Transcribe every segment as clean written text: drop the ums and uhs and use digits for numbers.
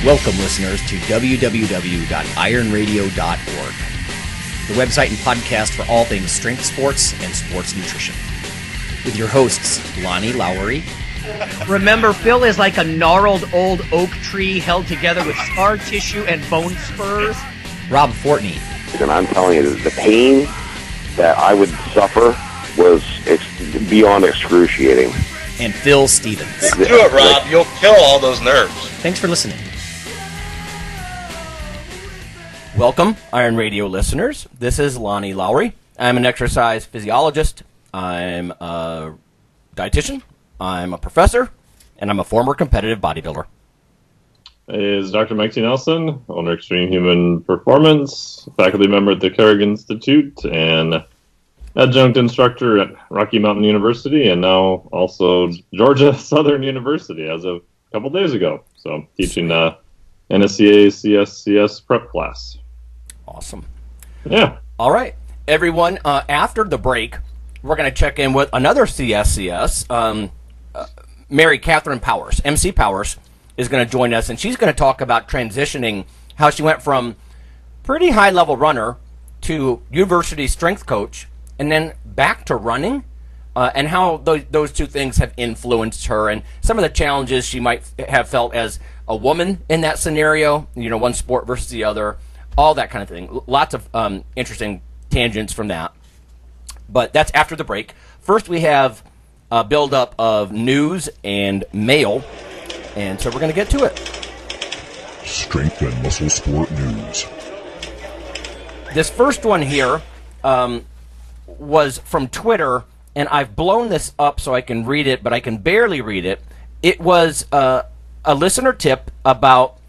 Welcome, listeners, to www.ironradio.org, the website and podcast for all things strength sports and sports nutrition. With your hosts, Lonnie Lowry. Remember, Phil is like a gnarled old oak tree held together with scar tissue and bone spurs. Rob Fortney. And I'm telling you, the pain that I would suffer was beyond excruciating. And Phil Stevens. Do it, Rob. You'll kill all those nerves. Thanks for listening. Welcome, Iron Radio listeners. This is Lonnie Lowry. I'm an exercise physiologist. I'm a dietitian. I'm a professor. And I'm a former competitive bodybuilder. Is Dr. Mike T. Nelson, owner of Extreme Human Performance, faculty member at the Carrick Institute, and adjunct instructor at Rocky Mountain University, and now also Georgia Southern University as of a couple days ago. So teaching NSCA CSCS prep class. Awesome. Yeah. All right. Everyone, after the break, we're going to check in with another CSCS, Mary Catherine Powers. MC Powers is going to join us, and she's going to talk about transitioning, how she went from pretty high-level runner to university strength coach, and then back to running, and how those two things have influenced her, and some of the challenges she might have felt as a woman in that scenario, one sport versus the other, all that kind of thing. Lots of interesting tangents from that. But that's after the break. First, we have a build-up of news and mail, and so we're going to get to it. Strength and muscle sport news. This first one here was from Twitter, and I've blown this up so I can read it, but I can barely read it. It was a listener tip about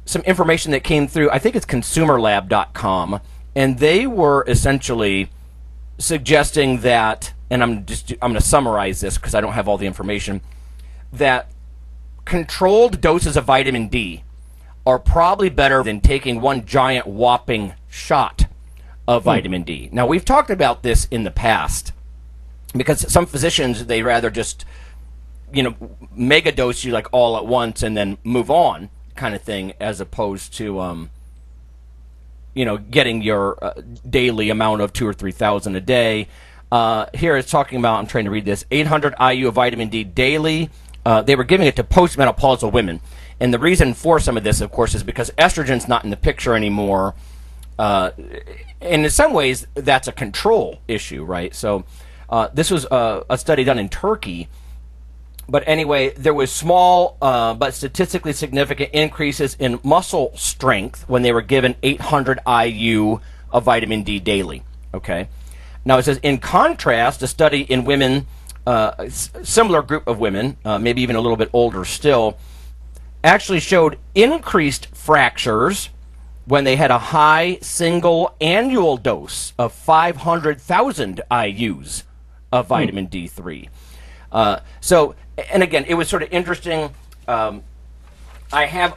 some information that came through, I think it's consumerlab.com, and they were essentially suggesting that, and I'm going to summarize this because I don't have all the information, that controlled doses of vitamin D are probably better than taking one giant whopping shot of vitamin D. Now, we've talked about this in the past because some physicians, they rather just, mega dose you like all at once and then move on kind of thing, as opposed to, getting your daily amount of 2,000 or 3,000 a day. Here it's talking about, I'm trying to read this, 800 IU of vitamin D daily. They were giving it to postmenopausal women. And the reason for some of this, of course, is because estrogen's not in the picture anymore. And in some ways, that's a control issue, right? So this was a study done in Turkey. But anyway, there was small but statistically significant increases in muscle strength when they were given 800 IU of vitamin D daily. Okay. Now it says, in contrast, a study in women, similar group of women, maybe even a little bit older still, actually showed increased fractures when they had a high single annual dose of 500,000 IUs of vitamin D3. So, and again, it was sort of interesting. I have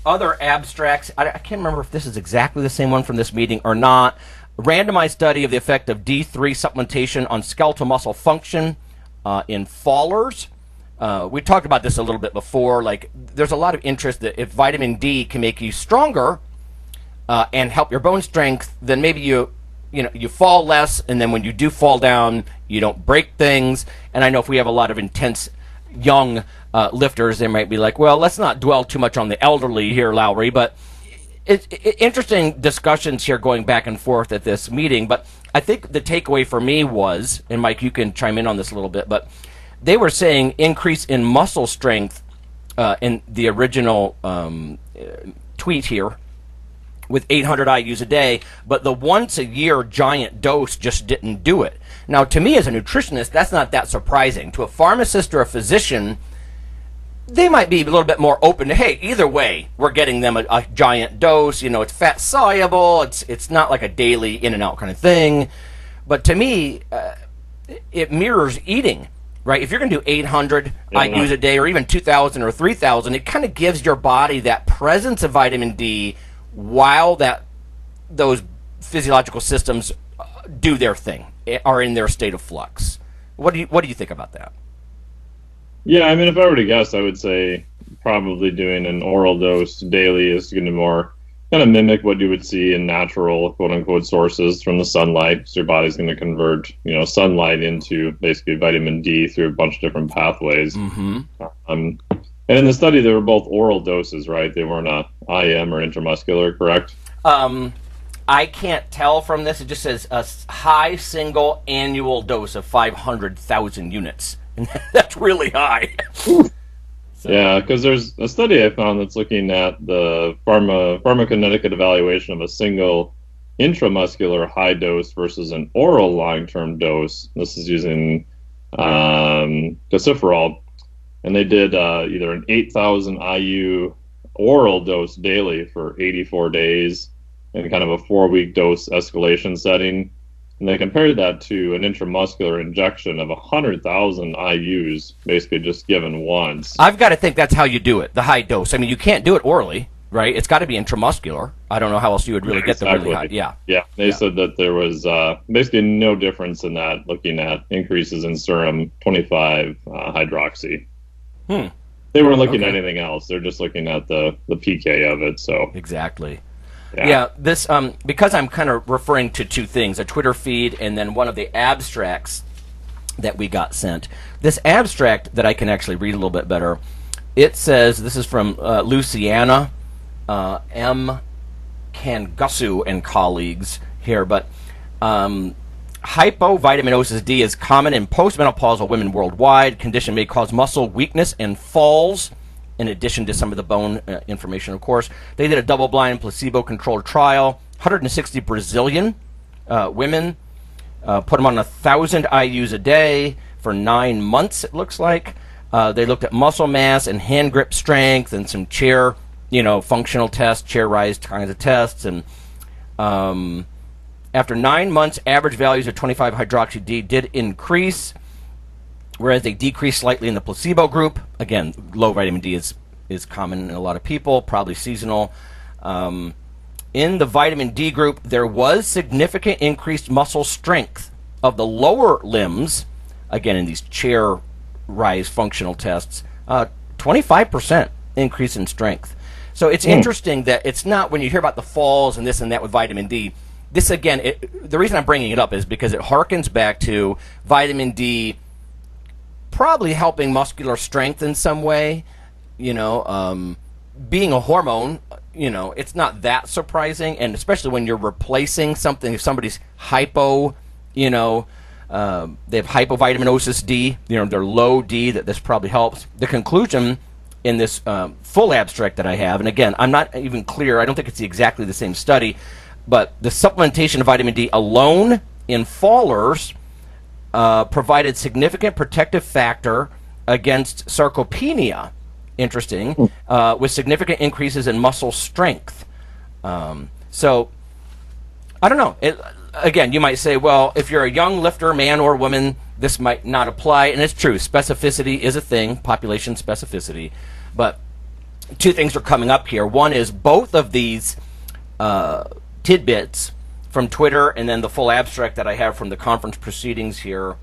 other abstracts. I can't remember if this is exactly the same one from this meeting or not. A randomized study of the effect of D3 supplementation on skeletal muscle function in fallers. We talked about this a little bit before. Like, there's a lot of interest that if vitamin D can make you stronger and help your bone strength, then maybe you fall less, and then when you do fall down, you don't break things. And I know if we have a lot of intense young lifters, they might be like, well, let's not dwell too much on the elderly here, Lowry, but it's interesting discussions here going back and forth at this meeting. But I think the takeaway for me was, and Mike, you can chime in on this a little bit, but they were saying increase in muscle strength in the original tweet here with 800 IUs a day, but the once-a-year giant dose just didn't do it. Now, to me as a nutritionist, that's not that surprising. To a pharmacist or a physician, they might be a little bit more open to, hey, either way, we're getting them a giant dose. It's fat-soluble. It's not like a daily in-and-out kind of thing. But to me, it mirrors eating, right? If you're going to do 800 IUs a day or even 2,000 or 3,000, it kind of gives your body that presence of vitamin D while those physiological systems do their thing, are in their state of flux. What do you think about that? Yeah, I mean, if I were to guess, I would say probably doing an oral dose daily is going to more kind of mimic what you would see in natural, quote unquote, sources from the sunlight. So your body's going to convert, sunlight into basically vitamin D through a bunch of different pathways. Mm-hmm. And in the study, they were both oral doses, right? They weren't IM or intramuscular, correct? I can't tell from this. It just says a high single annual dose of 500,000 units. And that's really high. So. Yeah, because there's a study I found that's looking at the pharmacokinetic evaluation of a single intramuscular high dose versus an oral long-term dose. This is using tocopherol, and they did either an 8,000 IU oral dose daily for 84 days in kind of a 4-week dose escalation setting. And they compared that to an intramuscular injection of 100,000 IUs, basically just given once. I've got to think that's how you do it, the high dose. I mean, you can't do it orally, right? It's got to be intramuscular. I don't know how else you would really get the really high. Yeah. They said that there was basically no difference in that, looking at increases in serum 25 hydroxy. They weren't looking at anything else. They're just looking at the PK of it. So exactly. Yeah, this because I'm kind of referring to two things, a Twitter feed and then one of the abstracts that we got sent. This abstract that I can actually read a little bit better, it says, this is from Luciana M. Kangusu and colleagues here, but hypovitaminosis D is common in postmenopausal women worldwide. Condition may cause muscle weakness and falls, in addition to some of the bone information, of course. They did a double-blind, placebo-controlled trial. 160 Brazilian women, put them on 1,000 IUs a day for 9 months, it looks like. They looked at muscle mass and hand grip strength and some chair, functional tests, chair rise kinds of tests. And after 9 months, average values of 25-hydroxy D did increase, whereas they decreased slightly in the placebo group. Again, low vitamin D is common in a lot of people, probably seasonal. In the vitamin D group, there was significant increased muscle strength of the lower limbs, again, in these chair rise functional tests, 25% increase in strength. So it's interesting that it's not, when you hear about the falls and this and that with vitamin D, this again, the reason I'm bringing it up is because it harkens back to vitamin D probably helping muscular strength in some way, being a hormone, it's not that surprising, and especially when you're replacing something, if somebody's hypo, they have hypovitaminosis D, they're low D, that this probably helps. The conclusion in this full abstract that I have, and again, I'm not even clear, I don't think it's exactly the same study, but the supplementation of vitamin D alone in fallers provided significant protective factor against sarcopenia, interesting, with significant increases in muscle strength. So, I don't know. Again, you might say, well, if you're a young lifter, man or woman, this might not apply, and it's true. Specificity is a thing, population specificity. But two things are coming up here. One is both of these tidbits from Twitter, and then the full abstract that I have from the conference proceedings here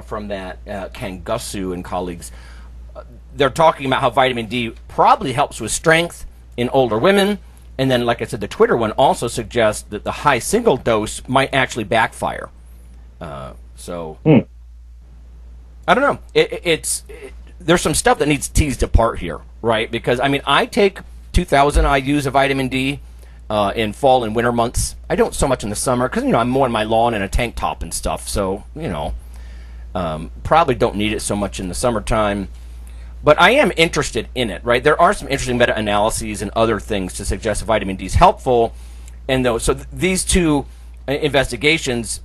from that Kangusu and colleagues. They're talking about how vitamin D probably helps with strength in older women, and then, like I said, the Twitter one also suggests that the high single dose might actually backfire. I don't know. There's some stuff that needs teased apart here, right? Because, I take 2,000 IUs of vitamin D in fall and winter months. I don't so much in the summer because, I'm more on my lawn in a tank top and stuff. So, probably don't need it so much in the summertime. But I am interested in it, right? There are some interesting meta-analyses and other things to suggest that vitamin D is helpful. And these two investigations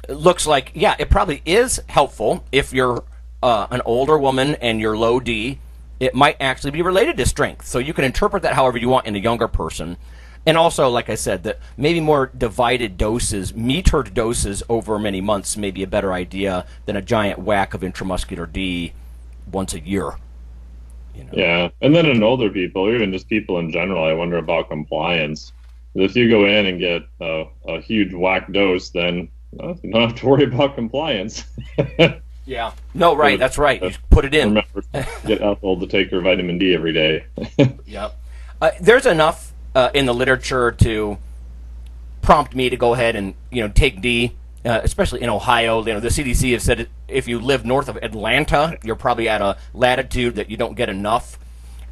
looks like, yeah, it probably is helpful if you're an older woman and you're low D. It might actually be related to strength. So you can interpret that however you want in a younger person. And also, like I said, that maybe more divided doses, metered doses over many months may be a better idea than a giant whack of intramuscular D once a year. Yeah, and then in older people, or even just people in general, I wonder about compliance. If you go in and get a huge whack dose, then you don't have to worry about compliance. Yeah. No, right. That's right. You put it in. Remember get Ethel to take her vitamin D every day. Yep. There's enough in the literature to prompt me to go ahead and take D, especially in Ohio. The CDC has said if you live north of Atlanta, you're probably at a latitude that you don't get enough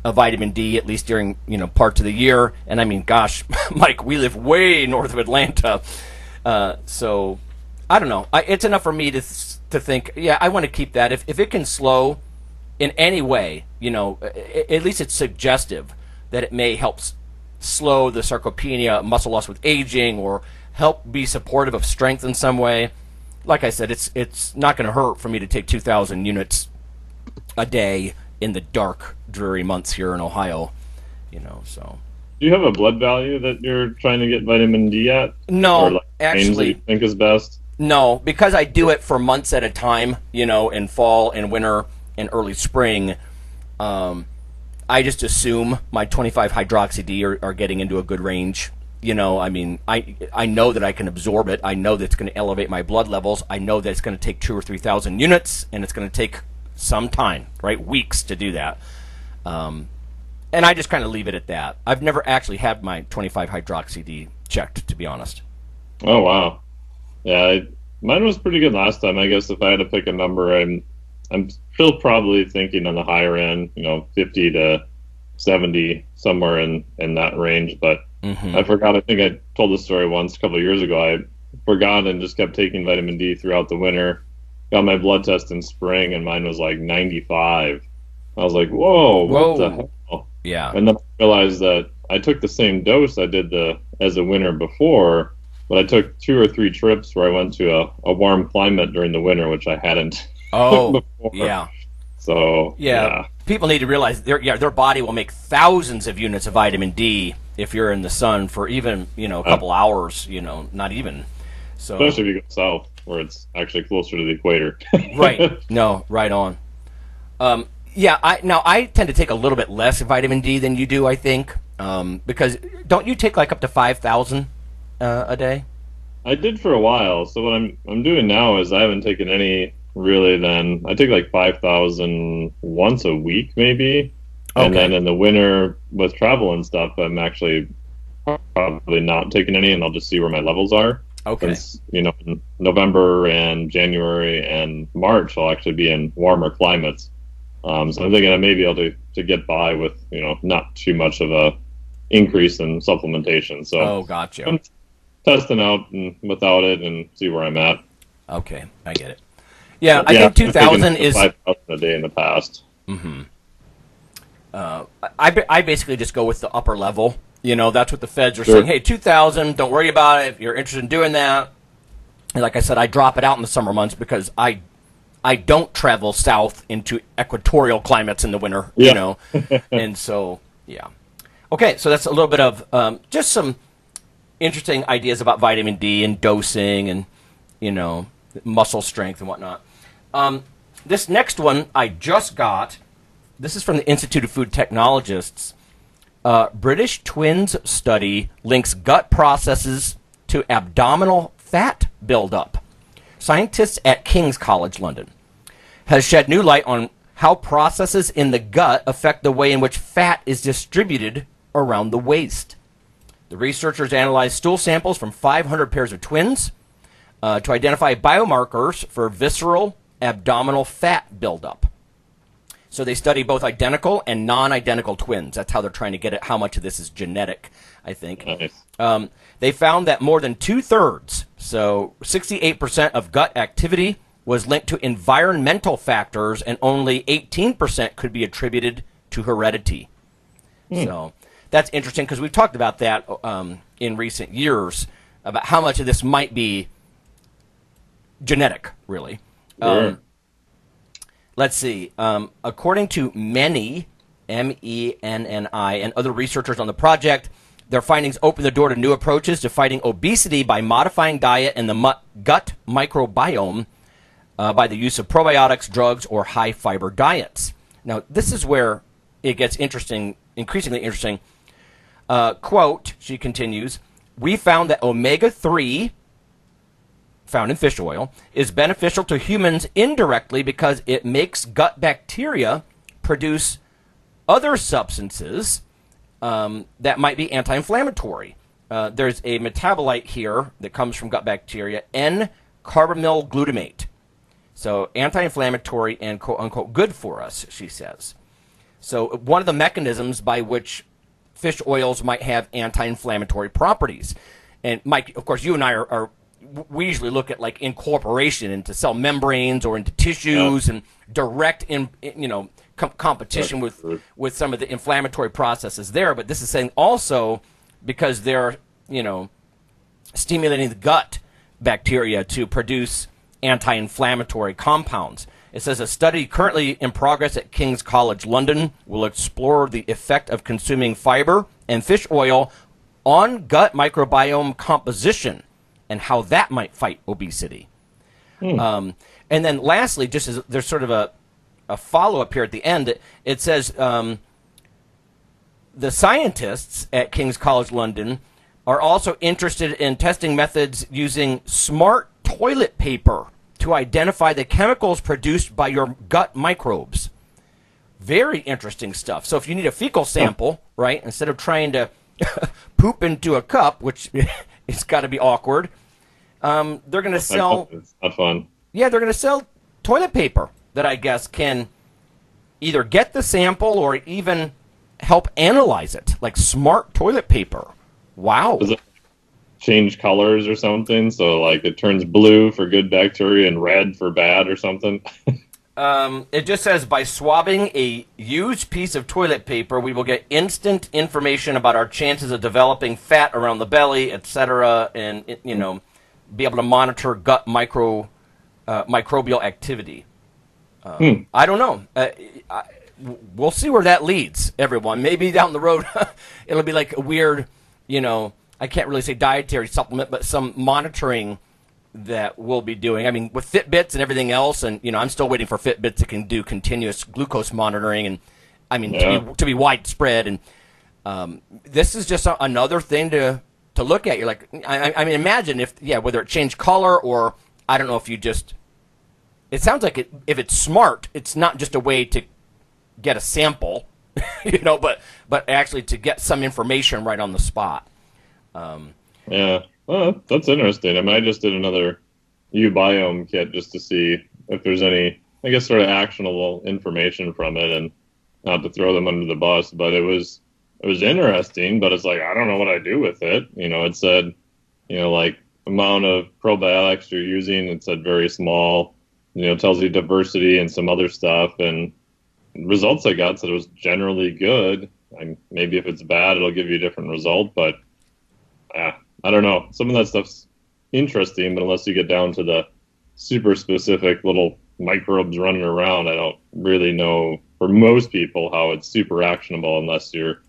of vitamin D, at least during parts of the year. And I mean, gosh, Mike, we live way north of Atlanta, so I don't know. It's enough for me to think, yeah, I want to keep that. If it can slow in any way, at least it's suggestive that it may help slow the sarcopenia, muscle loss with aging, or help be supportive of strength in some way. Like I said, it's not going to hurt for me to take 2,000 units a day in the dark, dreary months here in Ohio. So. Do you have a blood value that you're trying to get vitamin D at? No, or like actually, that you think is best? No, because I do it for months at a time. In fall and winter and early spring. I just assume my 25 hydroxy D are getting into a good range. I mean, I know that I can absorb it. I know that it's going to elevate my blood levels. I know that it's going to take 2,000 or 3,000 units, and it's going to take some time, right? Weeks to do that. And I just kind of leave it at that. I've never actually had my 25 hydroxy D checked, to be honest. Oh, wow. Yeah, mine was pretty good last time. I guess if I had to pick a number, I'm still probably thinking on the higher end, 50 to 70, somewhere in that range. But I forgot. I think I told this story once a couple of years ago. I forgot and just kept taking vitamin D throughout the winter. Got my blood test in spring, and mine was like 95. I was like, whoa, what the hell? Yeah. And then I realized that I took the same dose I did as a winter before, but I took 2 or 3 trips where I went to a warm climate during the winter, which I hadn't. Oh, before. yeah. So, yeah. People need to realize their body will make thousands of units of vitamin D if you're in the sun for even, a couple hours, not even. So, especially if you go south, where it's actually closer to the equator. Right. No, right on. I tend to take a little bit less vitamin D than you do, I think, because don't you take like up to 5,000 a day? I did for a while. So what I'm doing now is I haven't taken any really. Then I take like 5,000 once a week, maybe. Okay. And then in the winter with travel and stuff, I'm actually probably not taking any, and I'll just see where my levels are. Okay. Since, in November and January and March, I'll actually be in warmer climates. So I'm thinking I may be able to get by with, not too much of a increase in supplementation. So gotcha. I'm testing out and without it and see where I'm at. Okay, I get it. Yeah, I think 2,000 is 5,000 a day in the past. Mm-hmm. I basically just go with the upper level. That's what the feds are saying. Hey, 2,000, don't worry about it if you're interested in doing that. And like I said, I drop it out in the summer months because I don't travel south into equatorial climates in the winter, and so, yeah. Okay, so that's a little bit of just some interesting ideas about vitamin D and dosing and, muscle strength and whatnot. This next one I just got. This is from the Institute of Food Technologists. British twins study links gut processes to abdominal fat buildup. Scientists at King's College London has shed new light on how processes in the gut affect the way in which fat is distributed around the waist. The researchers analyzed stool samples from 500 pairs of twins to identify biomarkers for visceral abdominal fat buildup. So they study both identical and non-identical twins. That's how they're trying to get at how much of this is genetic, I think. Nice. They found that more than 2/3, so 68% of gut activity was linked to environmental factors, and only 18% could be attributed to heredity. So that's interesting because we've talked about that in recent years, about how much of this might be genetic, really. Sure. Let's see. According to many, MENNI, and other researchers on the project, their findings open the door to new approaches to fighting obesity by modifying diet and the gut microbiome by the use of probiotics, drugs, or high-fiber diets. Now, this is where it gets increasingly interesting. Quote, she continues, we found that omega-3, found in fish oil, is beneficial to humans indirectly because it makes gut bacteria produce other substances that might be anti-inflammatory. There's a metabolite here that comes from gut bacteria, N-carbamyl glutamate. So anti-inflammatory and quote-unquote good for us, she says. So one of the mechanisms by which fish oils might have anti-inflammatory properties. And Mike, of course, you and I we usually look at like incorporation into cell membranes or into tissues and direct competition with some of the inflammatory processes there. But this is saying also because they're, stimulating the gut bacteria to produce anti-inflammatory compounds. It says a study currently in progress at King's College London will explore the effect of consuming fiber and fish oil on gut microbiome composition and how that might fight obesity. And then lastly, just as there's sort of a follow-up here at the end, it says the scientists at King's College London are also interested in testing methods using smart toilet paper to identify the chemicals produced by your gut microbes. Very interesting stuff. So if you need a fecal sample, right, instead of trying to poop into a cup, which it's got to be awkward, they're going to sell... It's not fun. Yeah, they're going to sell toilet paper that I guess can either get the sample or even help analyze it, like smart toilet paper. Wow. Does it change colors or something? So, like, it turns blue for good bacteria and red for bad or something? It just says, by swabbing a used piece of toilet paper, we will get instant information about our chances of developing fat around the belly, etc., and, be able to monitor gut microbial activity. I don't know. We'll see where that leads, everyone. Maybe down the road it'll be like a weird, I can't really say dietary supplement, but some monitoring that we'll be doing. I mean, with Fitbits and everything else, and, I'm still waiting for Fitbits that can do continuous glucose monitoring, and, I mean, to be widespread. And this is just another thing to look at. You're like, I mean, imagine whether it changed color or, I don't know if you just... It sounds like if it's smart, it's not just a way to get a sample, but actually to get some information right on the spot. Yeah, well, that's interesting. I mean, I just did another uBiome kit just to see if there's any, I guess, sort of actionable information from it, and not to throw them under the bus, but it was interesting. But it's like, I don't know what I do with it. It said, like amount of probiotics you're using. It said very small. Tells you diversity and some other stuff, and results I got said it was generally good. Maybe if it's bad, it'll give you a different result, but I don't know. Some of that stuff's interesting, but unless you get down to the super specific little microbes running around, I don't really know for most people how it's super actionable unless you're,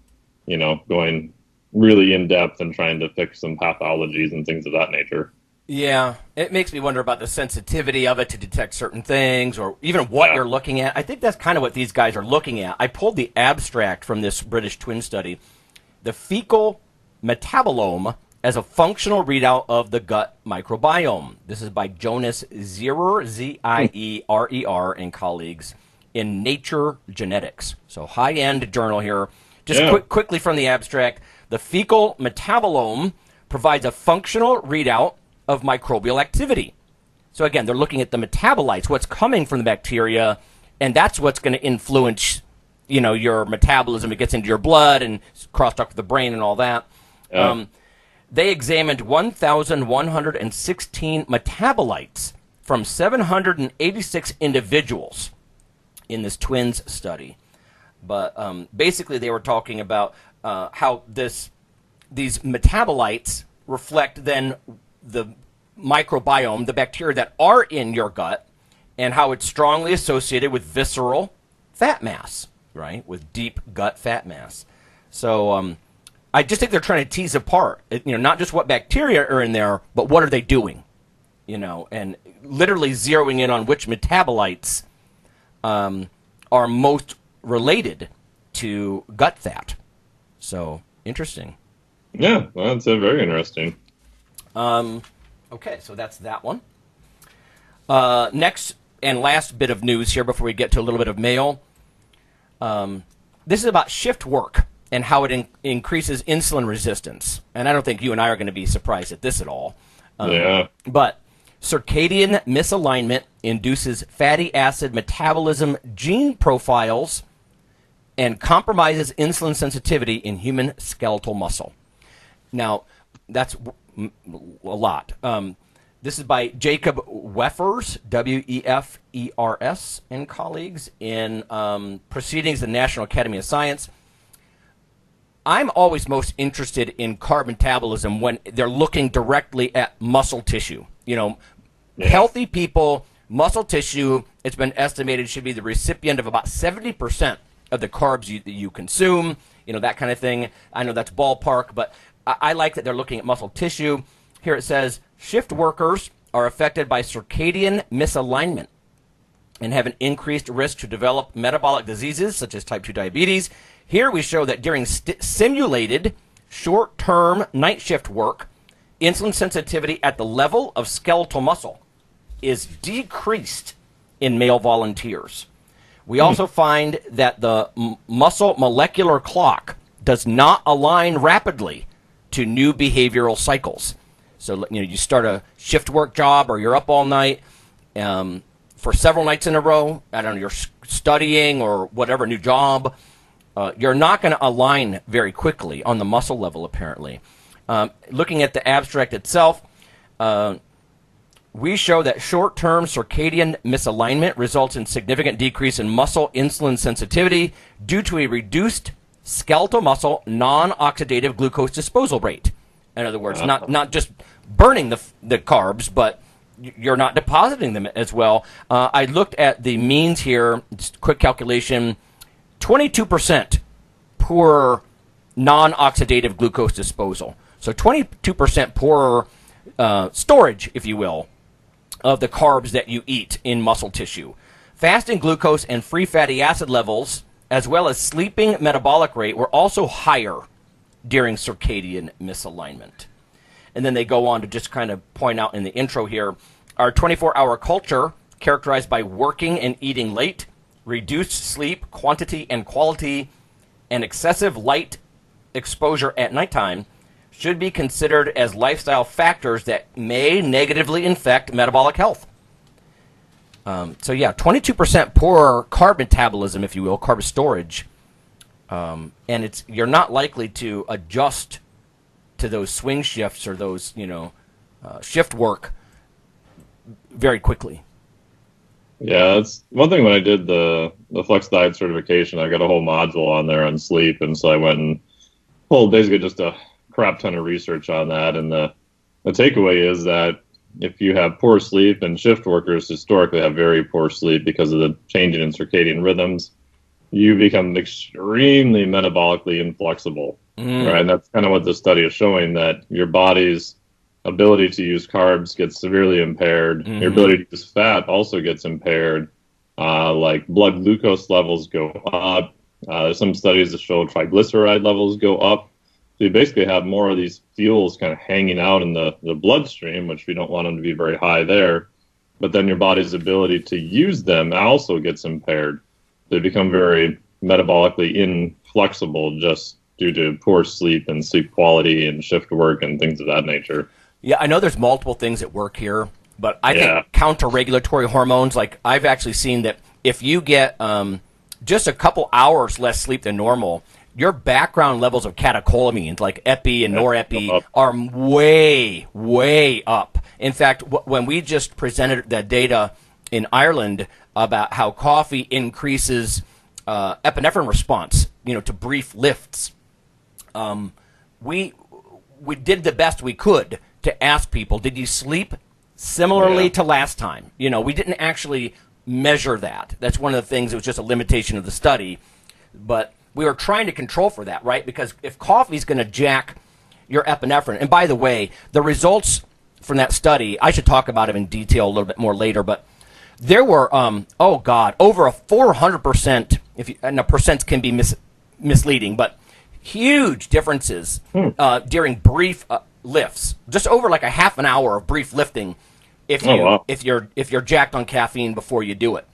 going really in depth and trying to fix some pathologies and things of that nature. Yeah, it makes me wonder about the sensitivity of it to detect certain things, or even what you're looking at. I think that's kind of what these guys are looking at. I pulled the abstract from this British twin study, the fecal metabolome as a functional readout of the gut microbiome. This is by Jonas Zierer, Zierer, and colleagues in Nature Genetics. So high-end journal here. Just quickly from the abstract, the fecal metabolome provides a functional readout of microbial activity. So again, they're looking at the metabolites, what's coming from the bacteria, and that's what's going to influence, your metabolism. It gets into your blood and crosstalk with the brain and all that. They examined 1,116 metabolites from 786 individuals in this twins study. But basically, they were talking about how these metabolites reflect then the microbiome, the bacteria that are in your gut, and how it's strongly associated with visceral fat mass, right? With deep gut fat mass. So I just think they're trying to tease apart, not just what bacteria are in there, but what are they doing, and literally zeroing in on which metabolites are most related to gut fat. So interesting. Yeah, well, that's very interesting. Okay, so that's that one. Next and last bit of news here before we get to a little bit of mail. This is about shift work and how it increases insulin resistance. And I don't think you and I are going to be surprised at this at all. But circadian misalignment induces fatty acid metabolism gene profiles and compromises insulin sensitivity in human skeletal muscle. Now, that's a lot. This is by Jacob Wefers, Wefers, and colleagues in Proceedings of the National Academy of Science. I'm always most interested in carb metabolism when they're looking directly at muscle tissue. Healthy people, muscle tissue, it's been estimated, should be the recipient of about 70% of the carbs that you consume, that kind of thing. I know that's ballpark, but I like that they're looking at muscle tissue. Here it says, shift workers are affected by circadian misalignment and have an increased risk to develop metabolic diseases such as type 2 diabetes. Here we show that during simulated short-term night shift work, insulin sensitivity at the level of skeletal muscle is decreased in male volunteers. We also find that the muscle molecular clock does not align rapidly to new behavioral cycles. So, you start a shift work job or you're up all night for several nights in a row. I don't know, you're studying or whatever, new job. You're not going to align very quickly on the muscle level, apparently. Looking at the abstract itself, we show that short-term circadian misalignment results in significant decrease in muscle insulin sensitivity due to a reduced skeletal muscle non-oxidative glucose disposal rate. In other words, not just burning the carbs, but you're not depositing them as well. I looked at the means here, just quick calculation, 22% poorer non-oxidative glucose disposal. So 22% poorer storage, if you will, of the carbs that you eat in muscle tissue. Fasting glucose and free fatty acid levels, as well as sleeping metabolic rate, were also higher during circadian misalignment. And then they go on to just kind of point out in the intro here, our 24-hour culture, characterized by working and eating late, reduced sleep quantity and quality, and excessive light exposure at nighttime, should be considered as lifestyle factors that may negatively affect metabolic health. 22% poorer carb metabolism, if you will, carb storage, and you're not likely to adjust to those swing shifts or those shift work very quickly. Yeah, that's one thing. When I did the Flex Diet certification, I got a whole module on there on sleep, and so I went and pulled basically just a crap ton of research on that. And the takeaway is that if you have poor sleep, and shift workers historically have very poor sleep because of the changing in circadian rhythms, you become extremely metabolically inflexible. Right? And that's kind of what the study is showing, that your body's ability to use carbs gets severely impaired. Your ability to use fat also gets impaired. Like blood glucose levels go up. There's some studies that show triglyceride levels go up. So you basically have more of these fuels kind of hanging out in the bloodstream, which we don't want them to be very high there. But then your body's ability to use them also gets impaired. They become very metabolically inflexible just due to poor sleep and sleep quality and shift work and things of that nature. Yeah, I know there's multiple things at work here, but I think counter-regulatory hormones, like I've actually seen that if you get just a couple hours less sleep than normal, your background levels of catecholamines, like epi and norepi, are way, way up. In fact, when we just presented the data in Ireland about how coffee increases epinephrine response, to brief lifts, we did the best we could to ask people, did you sleep similarly to last time? We didn't actually measure that. That's one of the things. It was just a limitation of the study, but we were trying to control for that, right? Because if coffee is going to jack your epinephrine, and by the way, the results from that study, I should talk about it in detail a little bit more later, but there were, over a 400%, and the percents can be misleading, but huge differences during brief lifts, just over like a half an hour of brief lifting if you're jacked on caffeine before you do it.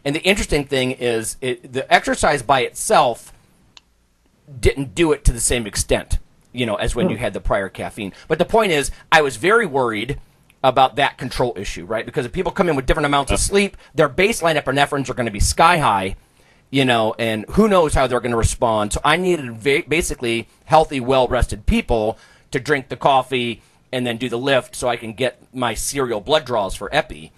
And the interesting thing is the exercise by itself didn't do it to the same extent, as when you had the prior caffeine. But the point is, I was very worried about that control issue, right? Because if people come in with different amounts of sleep, their baseline epinephrines are going to be sky high, and who knows how they're going to respond. So I needed basically healthy, well-rested people to drink the coffee and then do the lift so I can get my serial blood draws for epi,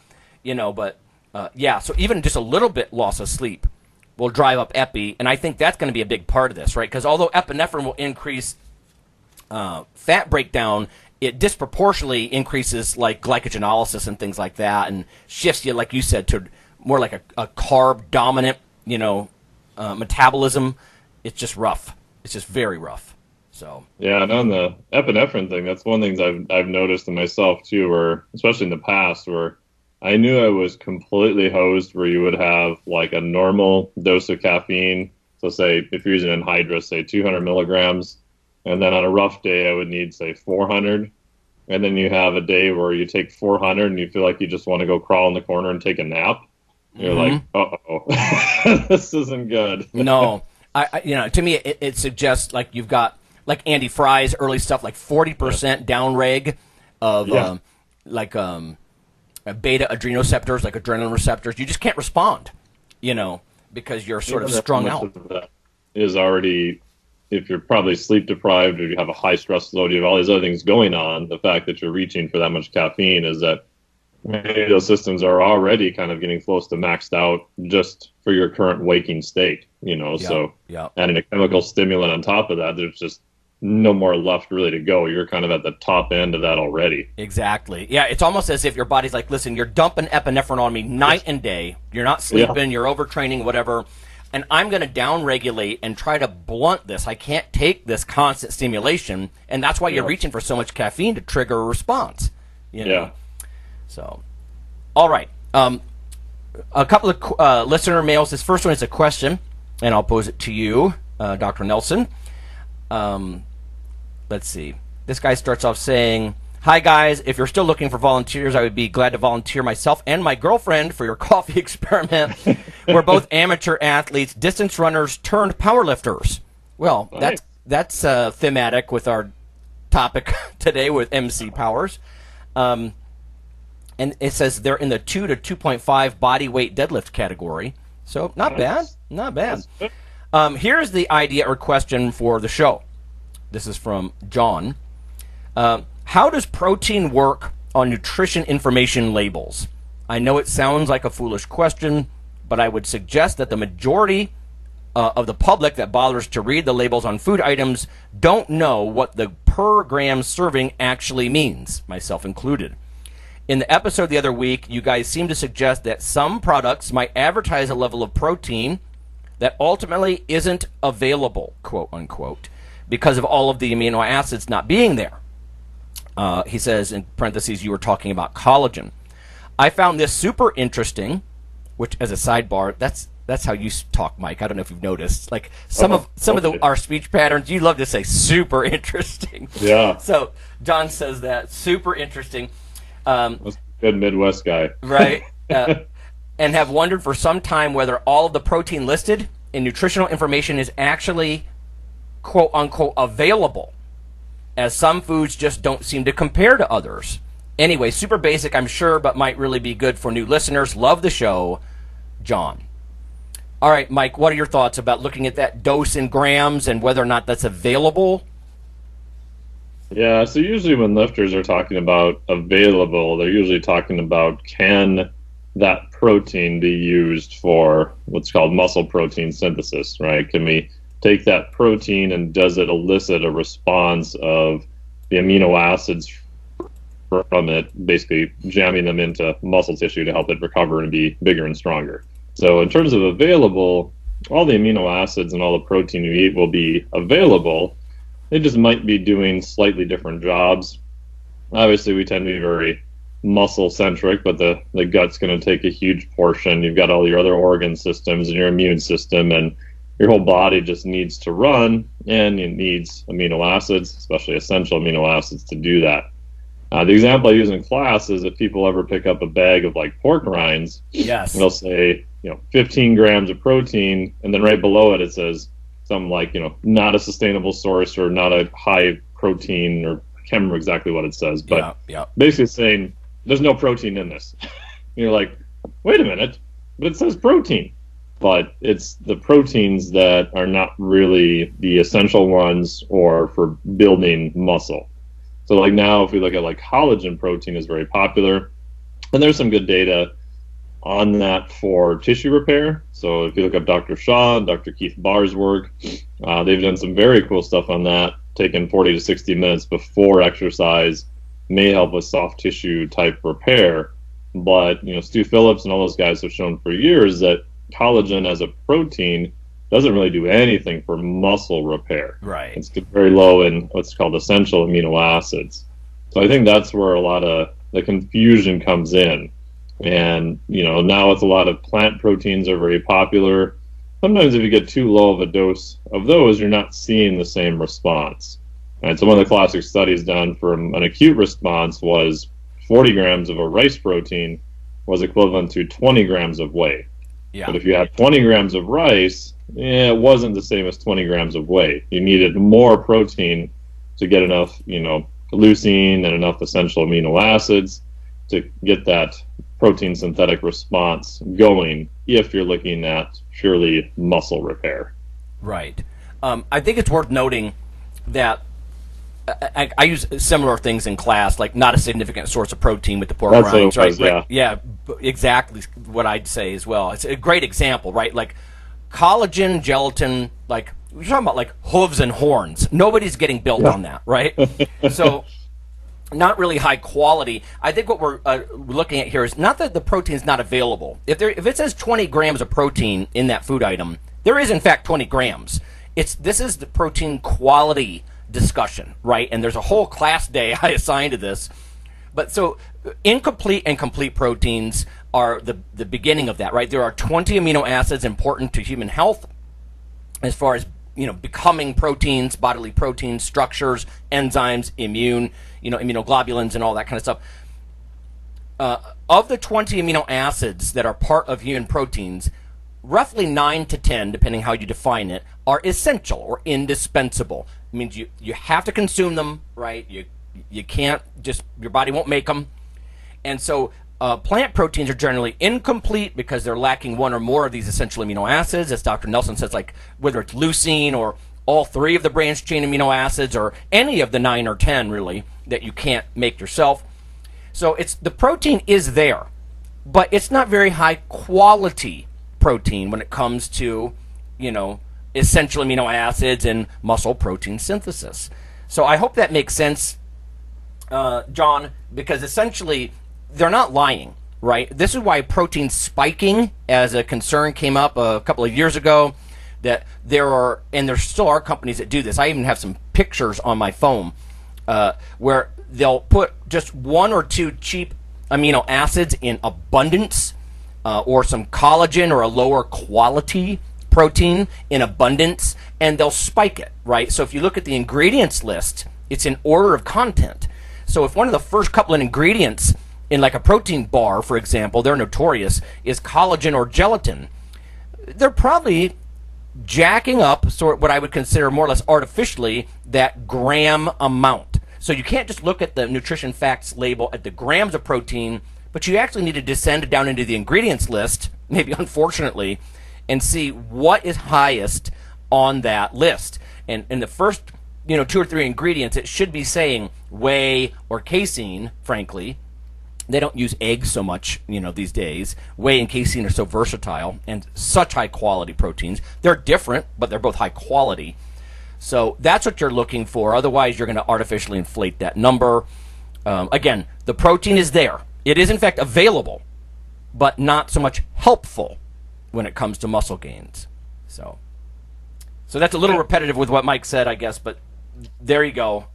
but so even just a little bit loss of sleep will drive up epi, and I think that's going to be a big part of this, right? Because although epinephrine will increase fat breakdown, it disproportionately increases like glycogenolysis and things like that, and shifts you, like you said, to more like a carb dominant, metabolism. It's just rough. It's just very rough. So yeah, and on the epinephrine thing, that's one of the things I've noticed in myself too, where especially in the past, where I knew I was completely hosed, where you would have like a normal dose of caffeine. So say if you're using anhydrous, say 200 milligrams. And then on a rough day, I would need, say, 400. And then you have a day where you take 400 and you feel like you just want to go crawl in the corner and take a nap. You're like, uh-oh, this isn't good. No. To me, it suggests like you've got, like Andy Fry's early stuff, like 40% downreg of beta adrenoceptors, like adrenaline receptors. You just can't respond, because you're sort of strung out. Of that is already... If you're probably sleep deprived or you have a high stress load, you have all these other things going on, the fact that you're reaching for that much caffeine is that many of those systems are already kind of getting close to maxed out just for your current waking state, so adding a chemical stimulant on top of that, there's just no more left really to go. You're kind of at the top end of that already. Exactly. Yeah, it's almost as if your body's like, listen, you're dumping epinephrine on me night and day. You're not sleeping, you're overtraining, whatever. And I'm going to downregulate and try to blunt this. I can't take this constant stimulation, and that's why you're reaching for so much caffeine to trigger a response. Yeah. So, all right. A couple of listener mails. This first one is a question, and I'll pose it to you, Dr. Nelson. Let's see. This guy starts off saying, "Hi, guys. If you're still looking for volunteers, I would be glad to volunteer myself and my girlfriend for your coffee experiment. We're both amateur athletes, distance runners turned powerlifters." Well, nice. that's thematic with our topic today with MC Powers. And it says they're in the 2 to 2.5 body weight deadlift category. So not bad. Here's the idea or question for the show. This is from John. How does protein work on nutrition information labels? I know it sounds like a foolish question, but I would suggest that the majority of the public that bothers to read the labels on food items don't know what the per gram serving actually means, myself included. In the episode the other week, you guys seemed to suggest that some products might advertise a level of protein that ultimately isn't available, quote unquote, because of all of the amino acids not being there. He says, in parentheses, you were talking about collagen. I found this super interesting, which, as a sidebar, that's how you talk, Mike. I don't know if you've noticed. Like some of our speech patterns, you love to say super interesting. Yeah. So John says that super interesting. That's a good Midwest guy, right? And have wondered for some time whether all of the protein listed in nutritional information is actually quote unquote available, as some foods just don't seem to compare to others. Anyway, super basic, I'm sure, but might really be good for new listeners. Love the show, John. All right, Mike, what are your thoughts about looking at that dose in grams and whether or not that's available? Yeah, so usually when lifters are talking about available, they're usually talking about can that protein be used for what's called muscle protein synthesis, right? Can we take that protein and does it elicit a response of the amino acids from it, basically jamming them into muscle tissue to help it recover and be bigger and stronger? So in terms of available, all the amino acids and all the protein you eat will be available. They just might be doing slightly different jobs. Obviously, we tend to be very muscle-centric, but the gut's going to take a huge portion. You've got all your other organ systems and your immune system, and your whole body just needs to run, and it needs amino acids, especially essential amino acids, to do that. The example I use in class is if people ever pick up a bag of like pork rinds, yes, they'll say, 15 grams of protein, and then right below it says something like, not a sustainable source or not a high protein, or I can't remember exactly what it says, but basically saying there's no protein in this. You're like, wait a minute, but it says protein. But it's the proteins that are not really the essential ones or for building muscle. So like now, if we look at like collagen protein is very popular, and there's some good data on that for tissue repair. So if you look up Dr. Shaw, Dr. Keith Barr's work, they've done some very cool stuff on that. Taking 40 to 60 minutes before exercise may help with soft tissue type repair. But Stu Phillips and all those guys have shown for years that collagen as a protein doesn't really do anything for muscle repair. Right. It's very low in what's called essential amino acids. So I think that's where a lot of the confusion comes in. And, now it's a lot of plant proteins are very popular. Sometimes if you get too low of a dose of those, you're not seeing the same response. And so one of the classic studies done from an acute response was 40 grams of a rice protein was equivalent to 20 grams of whey. Yeah. But if you had 20 grams of rice, it wasn't the same as 20 grams of whey. You needed more protein to get enough, leucine and enough essential amino acids to get that protein synthetic response going if you're looking at purely muscle repair. Right. I think it's worth noting that I use similar things in class, like not a significant source of protein with the pork That's rinds, what it was, right? Yeah, exactly what I'd say as well. It's a great example, right? Like collagen, gelatin, like we're talking about like hooves and horns. Nobody's getting built on that, right? So not really high quality. I think what we're looking at here is not that the protein is not available. If it says 20 grams of protein in that food item, there is in fact 20 grams. This is the protein quality discussion, right? And there's a whole class day I assigned to this. But so incomplete and complete proteins are the beginning of that, right? There are 20 amino acids important to human health as far as becoming proteins, bodily proteins, structures, enzymes, immunoglobulins, and all that kind of stuff. Of the 20 amino acids that are part of human proteins, roughly 9 to 10, depending how you define it, are essential or indispensable. It means you have to consume them, right? You can't your body won't make them. And so plant proteins are generally incomplete because they're lacking one or more of these essential amino acids, as Dr. Nelson says, like whether it's leucine or all 3 of the branched chain amino acids or any of the 9 or 10 really that you can't make yourself. So the protein is there, but it's not very high quality protein when it comes to, essential amino acids and muscle protein synthesis. So I hope that makes sense, John, because essentially they're not lying, right? This is why protein spiking as a concern came up a couple of years ago, that there still are companies that do this. I even have some pictures on my phone where they'll put just 1 or 2 cheap amino acids in abundance, or some collagen or a lower quality protein in abundance, and they'll spike it, right? So if you look at the ingredients list, it's in order of content. So if one of the first couple of ingredients in like a protein bar, for example, they're notorious, is collagen or gelatin, they're probably jacking up what I would consider more or less artificially that gram amount. So you can't just look at the nutrition facts label at the grams of protein, but you actually need to descend down into the ingredients list, maybe unfortunately, and see what is highest on that list. And in the first 2 or 3 ingredients, it should be saying whey or casein, frankly. They don't use eggs so much, these days. Whey and casein are so versatile and such high quality proteins. They're different, but they're both high quality. So that's what you're looking for. Otherwise, you're going to artificially inflate that number. Again, the protein is there. It is, in fact, available, but not so much helpful when it comes to muscle gains. So that's a little repetitive with what Mike said, I guess, but there you go.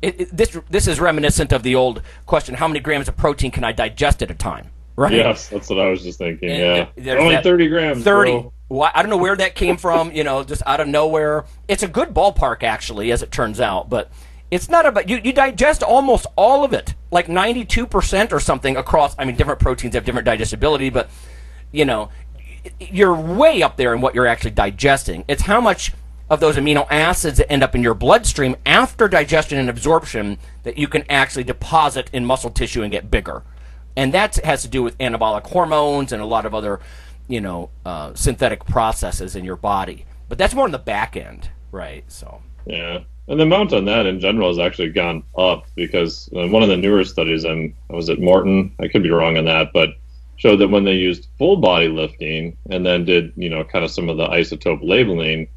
This is reminiscent of the old question, how many grams of protein can I digest at a time? Right? Yes, that's what I was just thinking, and Only 30 grams, 30. Bro. Well, I don't know where that came from, just out of nowhere. It's a good ballpark, actually, as it turns out, but it's not about, you digest almost all of it, like 92% or something across, different proteins have different digestibility, but you know, you're way up there in what you're actually digesting. It's how much of those amino acids that end up in your bloodstream after digestion and absorption that you can actually deposit in muscle tissue and get bigger. And that has to do with anabolic hormones and a lot of other, synthetic processes in your body. But that's more on the back end, right? So yeah. And the amount on that in general has actually gone up because one of the newer studies, I was at Morton, I could be wrong on that, but showed that when they used full body lifting and then did, kind of some of the isotope labeling,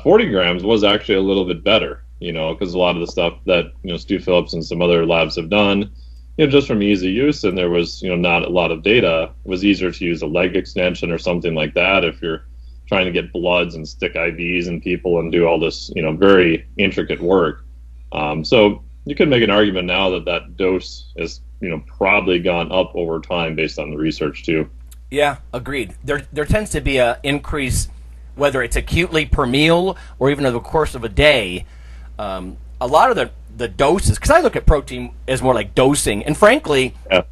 40 grams was actually a little bit better, because a lot of the stuff that, Stu Phillips and some other labs have done, just from ease of use, and there was, not a lot of data, it was easier to use a leg extension or something like that if you're trying to get bloods and stick IVs in people and do all this, very intricate work. So you could make an argument now that dose has, probably gone up over time based on the research too. Yeah, agreed. There tends to be an increase, whether it's acutely per meal or even over the course of a day. A lot of the doses, because I look at protein as more like dosing, and frankly, yeah.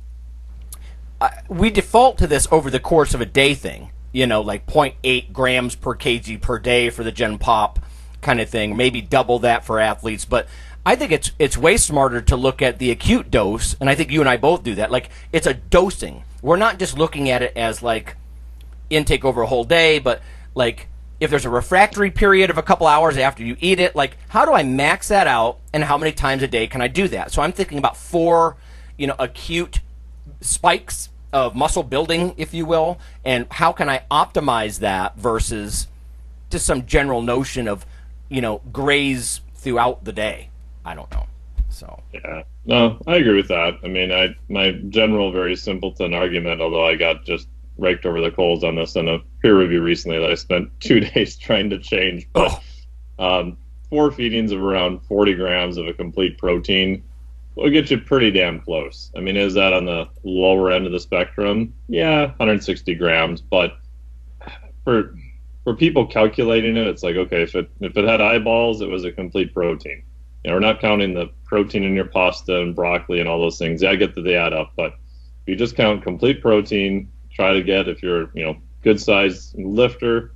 We default to this over the course of a day thing. Like 0.8 grams per kg per day for the Gen Pop kind of thing, maybe double that for athletes. But I think it's way smarter to look at the acute dose, and I think you and I both do that. Like, it's a dosing. We're not just looking at it as, like, intake over a whole day, but, like, if there's a refractory period of a couple hours after you eat it, like, how do I max that out, and how many times a day can I do that? So I'm thinking about 4, acute spikes of muscle building, if you will, and how can I optimize that versus just some general notion of, graze throughout the day. I don't know. So yeah, no, I agree with that. I mean, my general very simpleton argument, although I got just raked over the coals on this in a peer review recently that I spent 2 days trying to change, but 4 feedings of around 40 grams of a complete protein will get you pretty damn close. I mean, is that on the lower end of the spectrum? Yeah, 160 grams. But for people calculating it, it's like, okay, if it had eyeballs, it was a complete protein. We're not counting the protein in your pasta and broccoli and all those things. Yeah, I get that they add up, but if you just count complete protein, try to get, if you're good size lifter,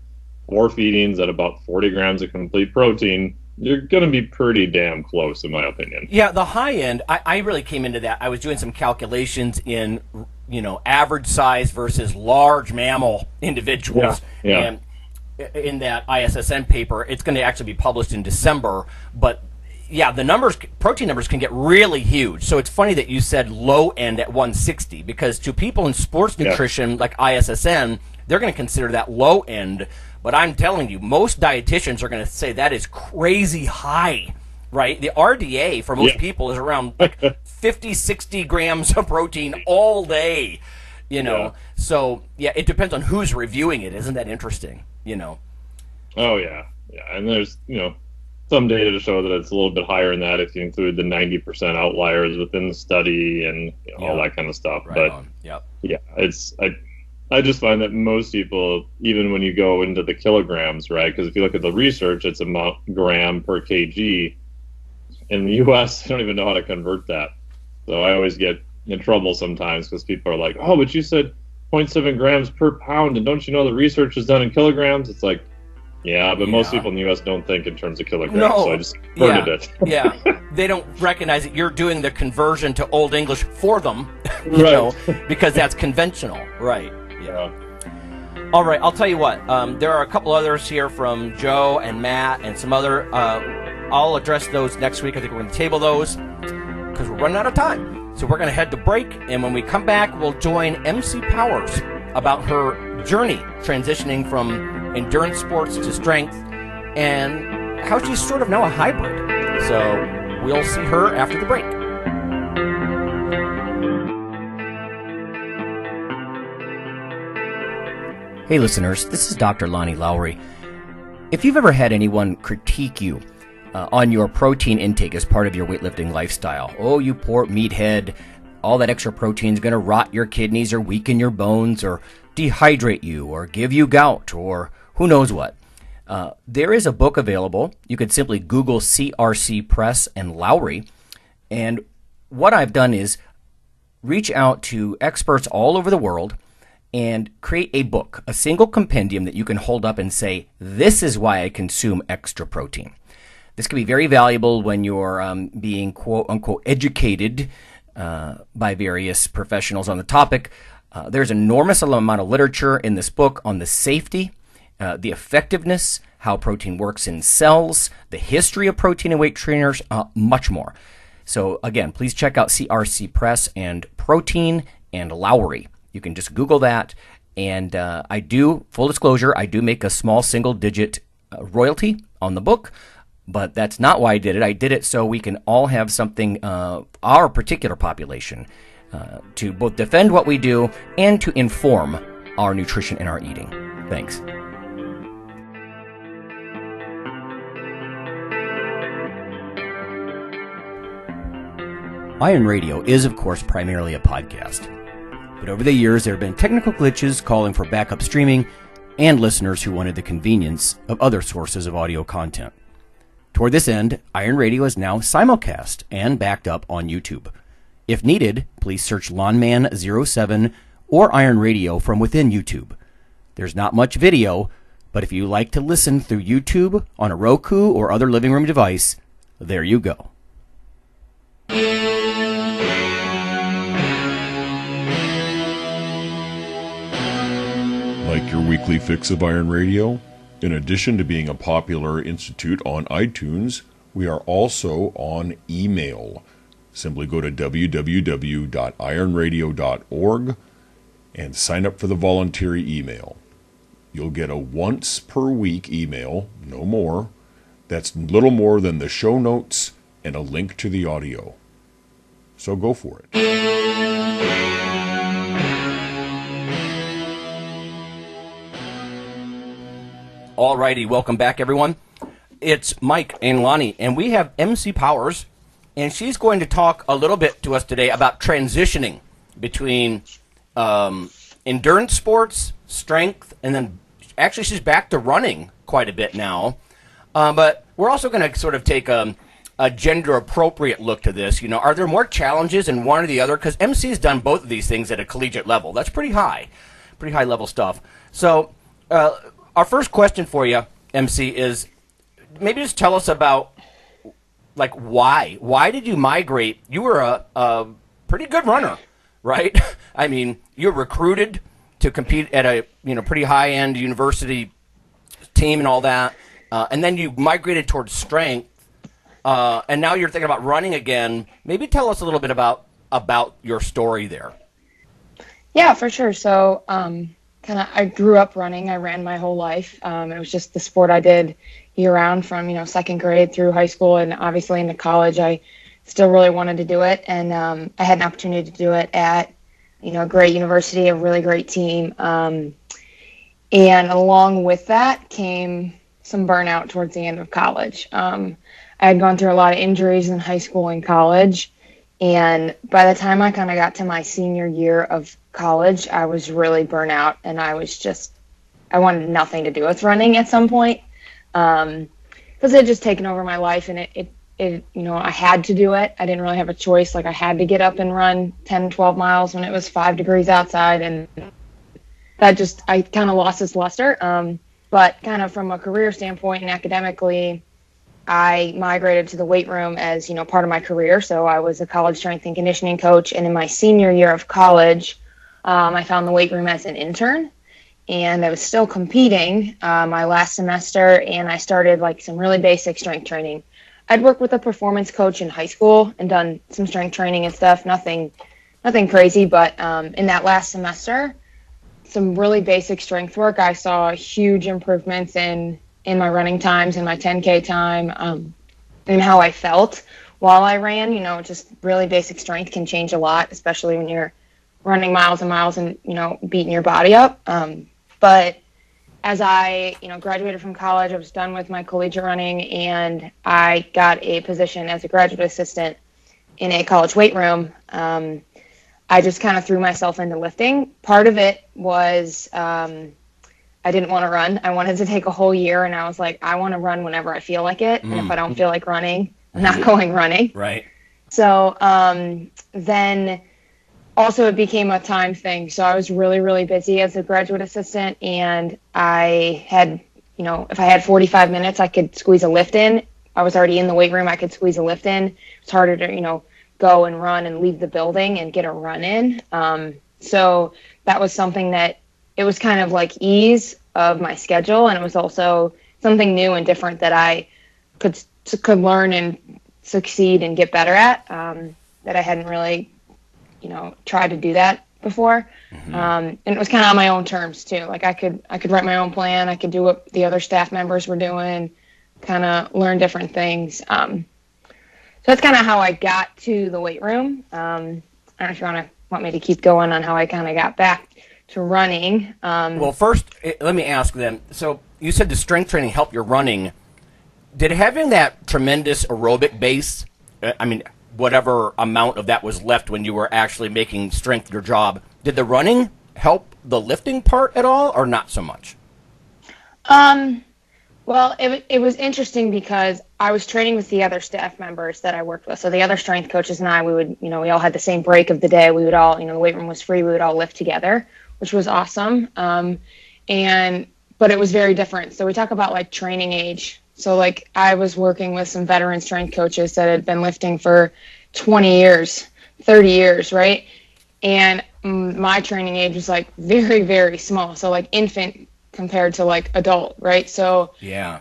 4 feedings at about 40 grams of complete protein, you're going to be pretty damn close, in my opinion. Yeah, the high end, I really came into that. I was doing some calculations in, average size versus large mammal individuals. Yeah. And in that ISSN paper, it's going to actually be published in December. But, yeah, the protein numbers can get really huge. So it's funny that you said low end at 160, because to people in sports nutrition like ISSN, they're going to consider that low end. But I'm telling you, most dietitians are going to say that is crazy high, right? The RDA for most people is around like 50, 60 grams of protein all day, Yeah. So, yeah, it depends on who's reviewing it. Isn't that interesting, Oh, yeah. Yeah, and there's, some data to show that it's a little bit higher than that if you include the 90% outliers within the study and all that kind of stuff. Right but, on. Yep. Yeah, I just find that most people, even when you go into the kilograms, right? Because if you look at the research, it's a gram per kg. In the U.S., I don't even know how to convert that. So I always get in trouble sometimes because people are like, oh, but you said 0.7 grams per pound, and don't you know the research is done in kilograms? It's like, yeah, but most people in the U.S. don't think in terms of kilograms, so I just converted it. Yeah, they don't recognize that you're doing the conversion to Old English for them, because that's conventional, right? Yeah. All right, I'll tell you what. There are a couple others here from Joe and Matt and some other. I'll address those next week. I think we're going to table those because we're running out of time. So we're going to head to break, and when we come back, we'll join MC Powers about her journey transitioning from endurance sports to strength and how she's sort of now a hybrid. So we'll see her after the break. Hey listeners, this is Dr. Lonnie Lowry. If you've ever had anyone critique you on your protein intake as part of your weightlifting lifestyle, oh, you poor meathead, all that extra protein is going to rot your kidneys or weaken your bones or dehydrate you or give you gout or who knows what. There is a book available. You could simply Google CRC Press and Lowry. And what I've done is reach out to experts all over the world and create a book, a single compendium that you can hold up and say, this is why I consume extra protein. This can be very valuable when you're being quote-unquote educated by various professionals on the topic. There's an enormous amount of literature in this book on the safety, the effectiveness, how protein works in cells, the history of protein and weight trainers, much more. So again, please check out CRC Press and Protein and Lowry. You can just Google that. And I do, full disclosure, I do make a small single-digit royalty on the book. But that's not why I did it. I did it so we can all have something, our particular population, to both defend what we do and to inform our nutrition and our eating. Thanks. Iron Radio is, of course, primarily a podcast. But over the years, there have been technical glitches calling for backup streaming and listeners who wanted the convenience of other sources of audio content. Toward this end, Iron Radio is now simulcast and backed up on YouTube. If needed, please search Lawnman07 or Iron Radio from within YouTube. There's not much video, but if you like to listen through YouTube on a Roku or other living room device, there you go. Like your weekly fix of Iron Radio? In addition to being a popular institute on iTunes, we are also on email. Simply go to www.ironradio.org and sign up for the voluntary email. You'll get a once per week email, no more. That's little more than the show notes and a link to the audio. So go for it. Alrighty, welcome back, everyone. It's Mike and Lonnie, and we have MC Powers, and she's going to talk a little bit to us today about transitioning between endurance sports, strength, and then actually she's back to running quite a bit now. But we're also going to sort of take a gender-appropriate look to this. You know, are there more challenges in one or the other? Because MC's done both of these things at a collegiate level. That's pretty high-level stuff. So our first question for you, MC, is maybe just tell us about, like, why? Why did you migrate? You were a pretty good runner, right? I mean, you were recruited to compete at a pretty high-end university team and all that, and then you migrated towards strength, and now you're thinking about running again. Maybe tell us a little bit about your story there. Yeah, for sure. So, I grew up running. I ran my whole life. It was just the sport I did year-round from, second grade through high school, and obviously into college. I still really wanted to do it, and I had an opportunity to do it at, a great university, a really great team. And along with that came some burnout towards the end of college. I had gone through a lot of injuries in high school and college, and by the time I kind of got to my senior year of college, I was really burnt out, and I wanted nothing to do with running at some point, because it had just taken over my life, and it I had to do it. I didn't really have a choice. Like, I had to get up and run 10, 12 miles when it was 5 degrees outside, and I kind of lost its luster. But kind of from a career standpoint and academically, I migrated to the weight room as, part of my career. So I was a college strength and conditioning coach, and in my senior year of college, I found the weight room as an intern, and I was still competing my last semester, and I started some really basic strength training. I'd worked with a performance coach in high school and done some strength training and stuff, nothing crazy, but in that last semester, some really basic strength work. I saw huge improvements in my running times and my 10K time, and how I felt while I ran. Just really basic strength can change a lot, especially when you're running miles and miles and, beating your body up. But as I, graduated from college, I was done with my collegiate running, and I got a position as a graduate assistant in a college weight room. I just kind of threw myself into lifting. Part of it was I didn't want to run. I wanted to take a whole year, and I was like, I want to run whenever I feel like it. And if I don't feel like running, I'm not going running. Right. So then also it became a time thing. So I was really, really busy as a graduate assistant, and I had, if I had 45 minutes, I could squeeze a lift in. I was already in the weight room. I could squeeze a lift in. It's harder to, go and run and leave the building and get a run in. So that was something that it was kind of like ease of my schedule. And it was also something new and different that I could learn and succeed and get better at, that I hadn't really, tried to do that before. And it was kind of on my own terms too. Like I could write my own plan. I could do what the other staff members were doing, kind of learn different things. So that's kind of how I got to the weight room. I don't know if you want me to keep going on how I kind of got back to running. Well, first, let me ask them. So you said the strength training helped your running. Did having that tremendous aerobic base, whatever amount of that was left when you were actually making strength your job, did the running help the lifting part at all, or not so much? Well, it was interesting because I was training with the other staff members that I worked with. So the other strength coaches and I, we would, we all had the same break of the day. We would all, the weight room was free. We would all lift together, which was awesome. But it was very different. So we talk about like training age. So like I was working with some veteran strength coaches that had been lifting for 20 years, 30 years, right? And my training age was like very, very small. So like infant compared to like adult, right? So yeah,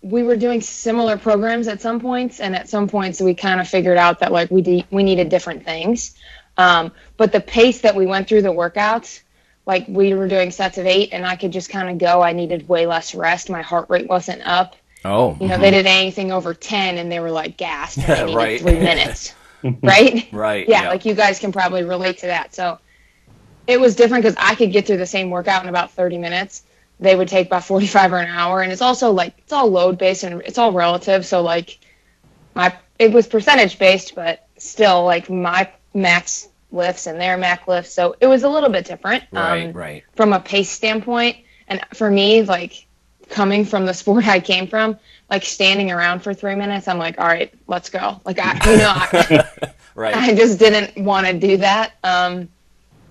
we were doing similar programs at some points, and at some points we kind of figured out that like we needed different things. But the pace that we went through the workouts, like we were doing sets of 8 and I could just kind of go. I needed way less rest. My heart rate wasn't up. Oh, they did anything over 10 and they were like gassed and they needed right. 3 minutes. Right? Right. Yeah, like you guys can probably relate to that. So it was different because I could get through the same workout in about 30 minutes. They would take about 45 or an hour. And it's also like, it's all load based and it's all relative. So like it was percentage based, but still like my max lifts and their max lifts. So it was a little bit different. Right. From a pace standpoint. And for me, like coming from the sport I came from, like standing around for 3 minutes, I'm like, all right, let's go. Like, right. I just didn't want to do that.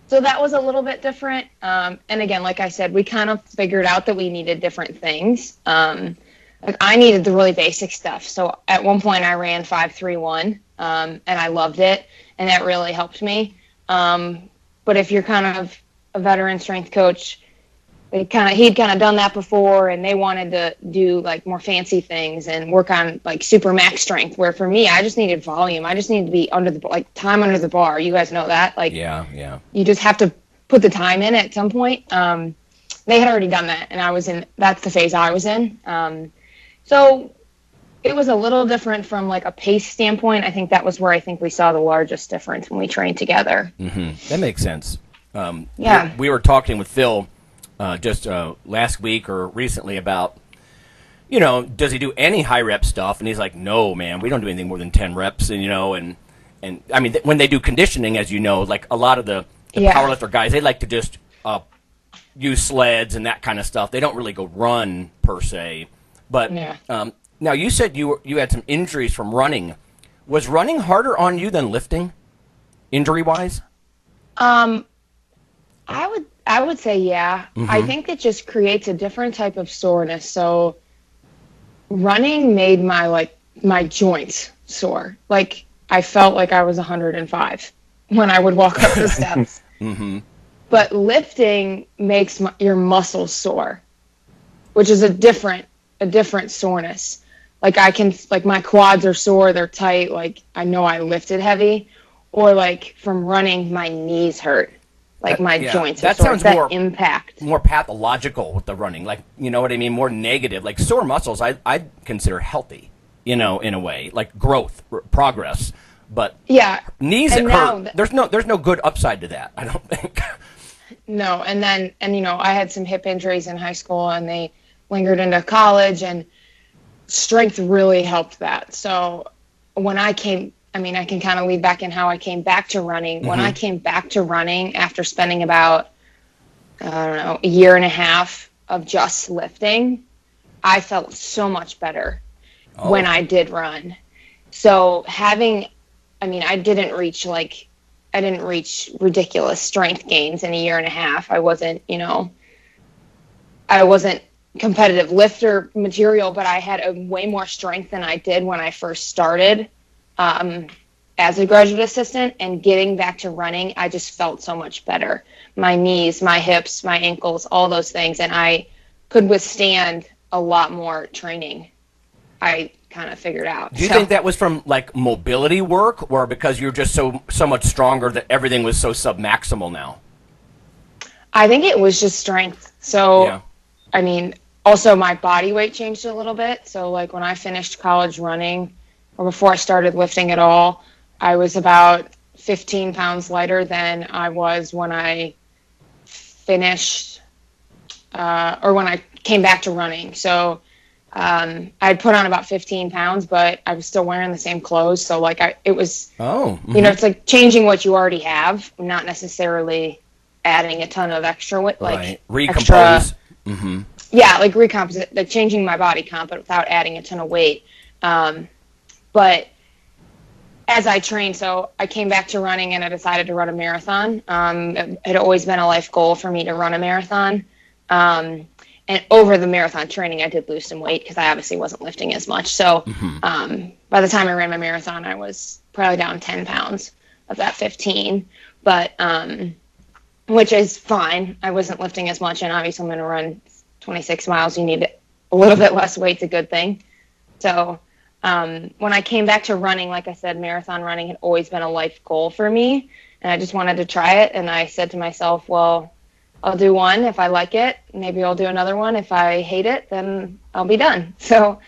So that was a little bit different. And again, like I said, we kind of figured out that we needed different things. Like I needed the really basic stuff. So at one point I ran 5-3-1, and I loved it, and that really helped me. But if you're kind of a veteran strength coach, he'd kind of done that before, and they wanted to do like more fancy things and work on like super max strength, where for me, I just needed volume. I just needed to be time under the bar. You guys know that. Like, yeah. You just have to put the time in at some point. They had already done that, and that's the phase I was in. So it was a little different from like a pace standpoint. I think that was where I think we saw the largest difference when we trained together. Mm-hmm. That makes sense. Yeah. We were talking with Phil just last week or recently about, does he do any high rep stuff? And he's like, no, man, we don't do anything more than 10 reps. And, and I mean, when they do conditioning, as you know, like a lot of the powerlifter guys, they like to just use sleds and that kind of stuff. They don't really go run per se. But now you said you had some injuries from running. Was running harder on you than lifting, injury-wise? I would say yeah. Mm-hmm. I think it just creates a different type of soreness. So running made my joints sore. Like I felt like I was 105 when I would walk up the steps. Mm-hmm. But lifting makes your muscles sore, which is a different soreness. Like my quads are sore, they're tight. Like I know I lifted heavy, or like from running, my knees hurt. Like my joints are sore. That sounds impact. more pathological with the running. Like, you know what I mean? More negative. Like sore muscles, I'd consider healthy, in a way, like growth, progress. But knees that hurt, there's no good upside to that, I don't think. No, and I had some hip injuries in high school, and they lingered into college, and strength really helped that. So when I can kind of lead back in how I came back to running. Mm-hmm. When I came back to running after spending about, a year and a half of just lifting, I felt so much better when I did run. So I didn't reach like didn't reach ridiculous strength gains in a year and a half. I wasn't competitive lifter material, but I had a way more strength than I did when I first started as a graduate assistant. And getting back to running, I just felt so much better. My knees, my hips, my ankles, all those things, and I could withstand a lot more training. I kind of figured out. Do you think that was from like mobility work, or because you're just so much stronger that everything was so submaximal now? I think it was just strength. So, yeah. I mean, also my body weight changed a little bit. So like when I finished college running, or before I started lifting at all, I was about 15 pounds lighter than I was when I finished, or when I came back to running. So I had put on about 15 pounds, but I was still wearing the same clothes. So like it was, it's like changing what you already have, not necessarily adding a ton of extra weight, like recompose. Yeah, like recomposite, like changing my body comp, but without adding a ton of weight. But as I trained, so I came back to running and I decided to run a marathon. It had always been a life goal for me to run a marathon. And over the marathon training, I did lose some weight because I obviously wasn't lifting as much. So by the time I ran my marathon, I was probably down 10 pounds of that 15, but which is fine. I wasn't lifting as much, and obviously I'm going to run 26 miles. You need a little bit less weight's a good thing. So when I came back to running, like I said, marathon running had always been a life goal for me, and I just wanted to try it. And I said to myself, well, I'll do one. If I like it, maybe I'll do another one. If I hate it, then I'll be done. So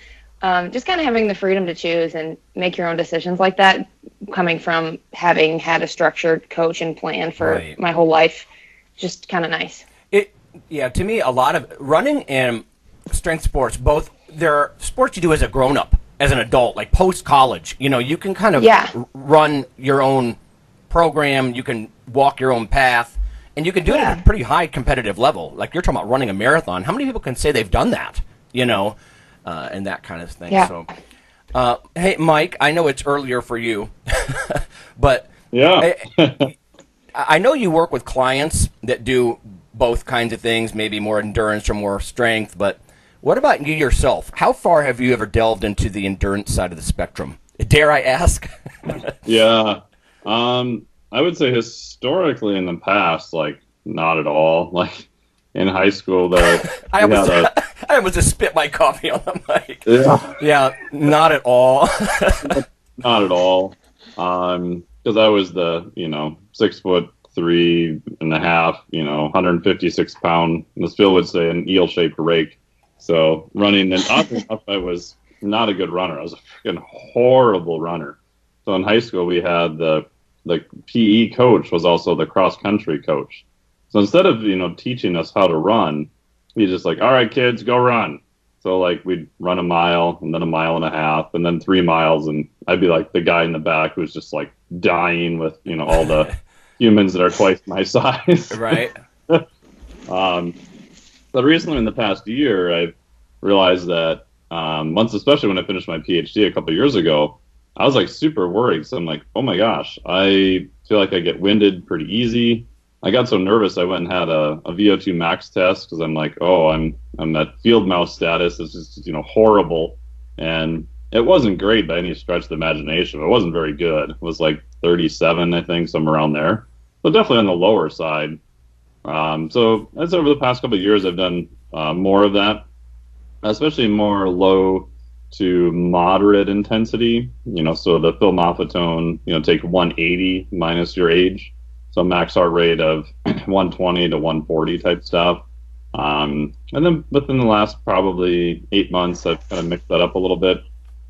just kind of having the freedom to choose and make your own decisions like that, coming from having had a structured coach and plan for my whole life, just kind of nice. To me, a lot of running and strength sports, both, they're sports you do as a grown-up, as an adult, like post-college. You can kind of run your own program, you can walk your own path, and you can do it at a pretty high competitive level. Like you're talking about running a marathon. How many people can say they've done that, and that kind of thing. Yeah. So, hey, Mike, I know it's earlier for you, but I know you work with clients that do both kinds of things, maybe more endurance or more strength, but what about you yourself? How far have you ever delved into the endurance side of the spectrum? Dare I ask? Yeah. I would say historically in the past, like, not at all. Like, in high school, I almost just spit my coffee on the mic. Yeah, not at all. Not at all. Because I was the, 6'3.5", 156 pound, as Phil would say, an eel-shaped rake. So running, and often enough, I was not a good runner. I was a freaking horrible runner. So in high school, we had the PE coach was also the cross-country coach. So instead of, teaching us how to run, he just like, all right, kids, go run. So like we'd run a mile and then a mile and a half and then 3 miles. And I'd be like the guy in the back who's just like dying with, all the humans that are twice my size. Right. But recently in the past year, I've realized that once, especially when I finished my PhD a couple of years ago, I was like super worried. So I'm like, oh my gosh, I feel like I get winded pretty easy. I got so nervous I went and had a VO2 max test because I'm like, oh, I'm at field mouse status. It's just horrible, and it wasn't great by any stretch of the imagination. It wasn't very good. It was like 37, I think, somewhere around there. But definitely on the lower side. So that's over the past couple of years I've done more of that, especially more low to moderate intensity. So the Phil Maffetone, take 180 minus your age. So max heart rate of 120 to 140 type stuff. And then within the last probably 8 months, I've kind of mixed that up a little bit.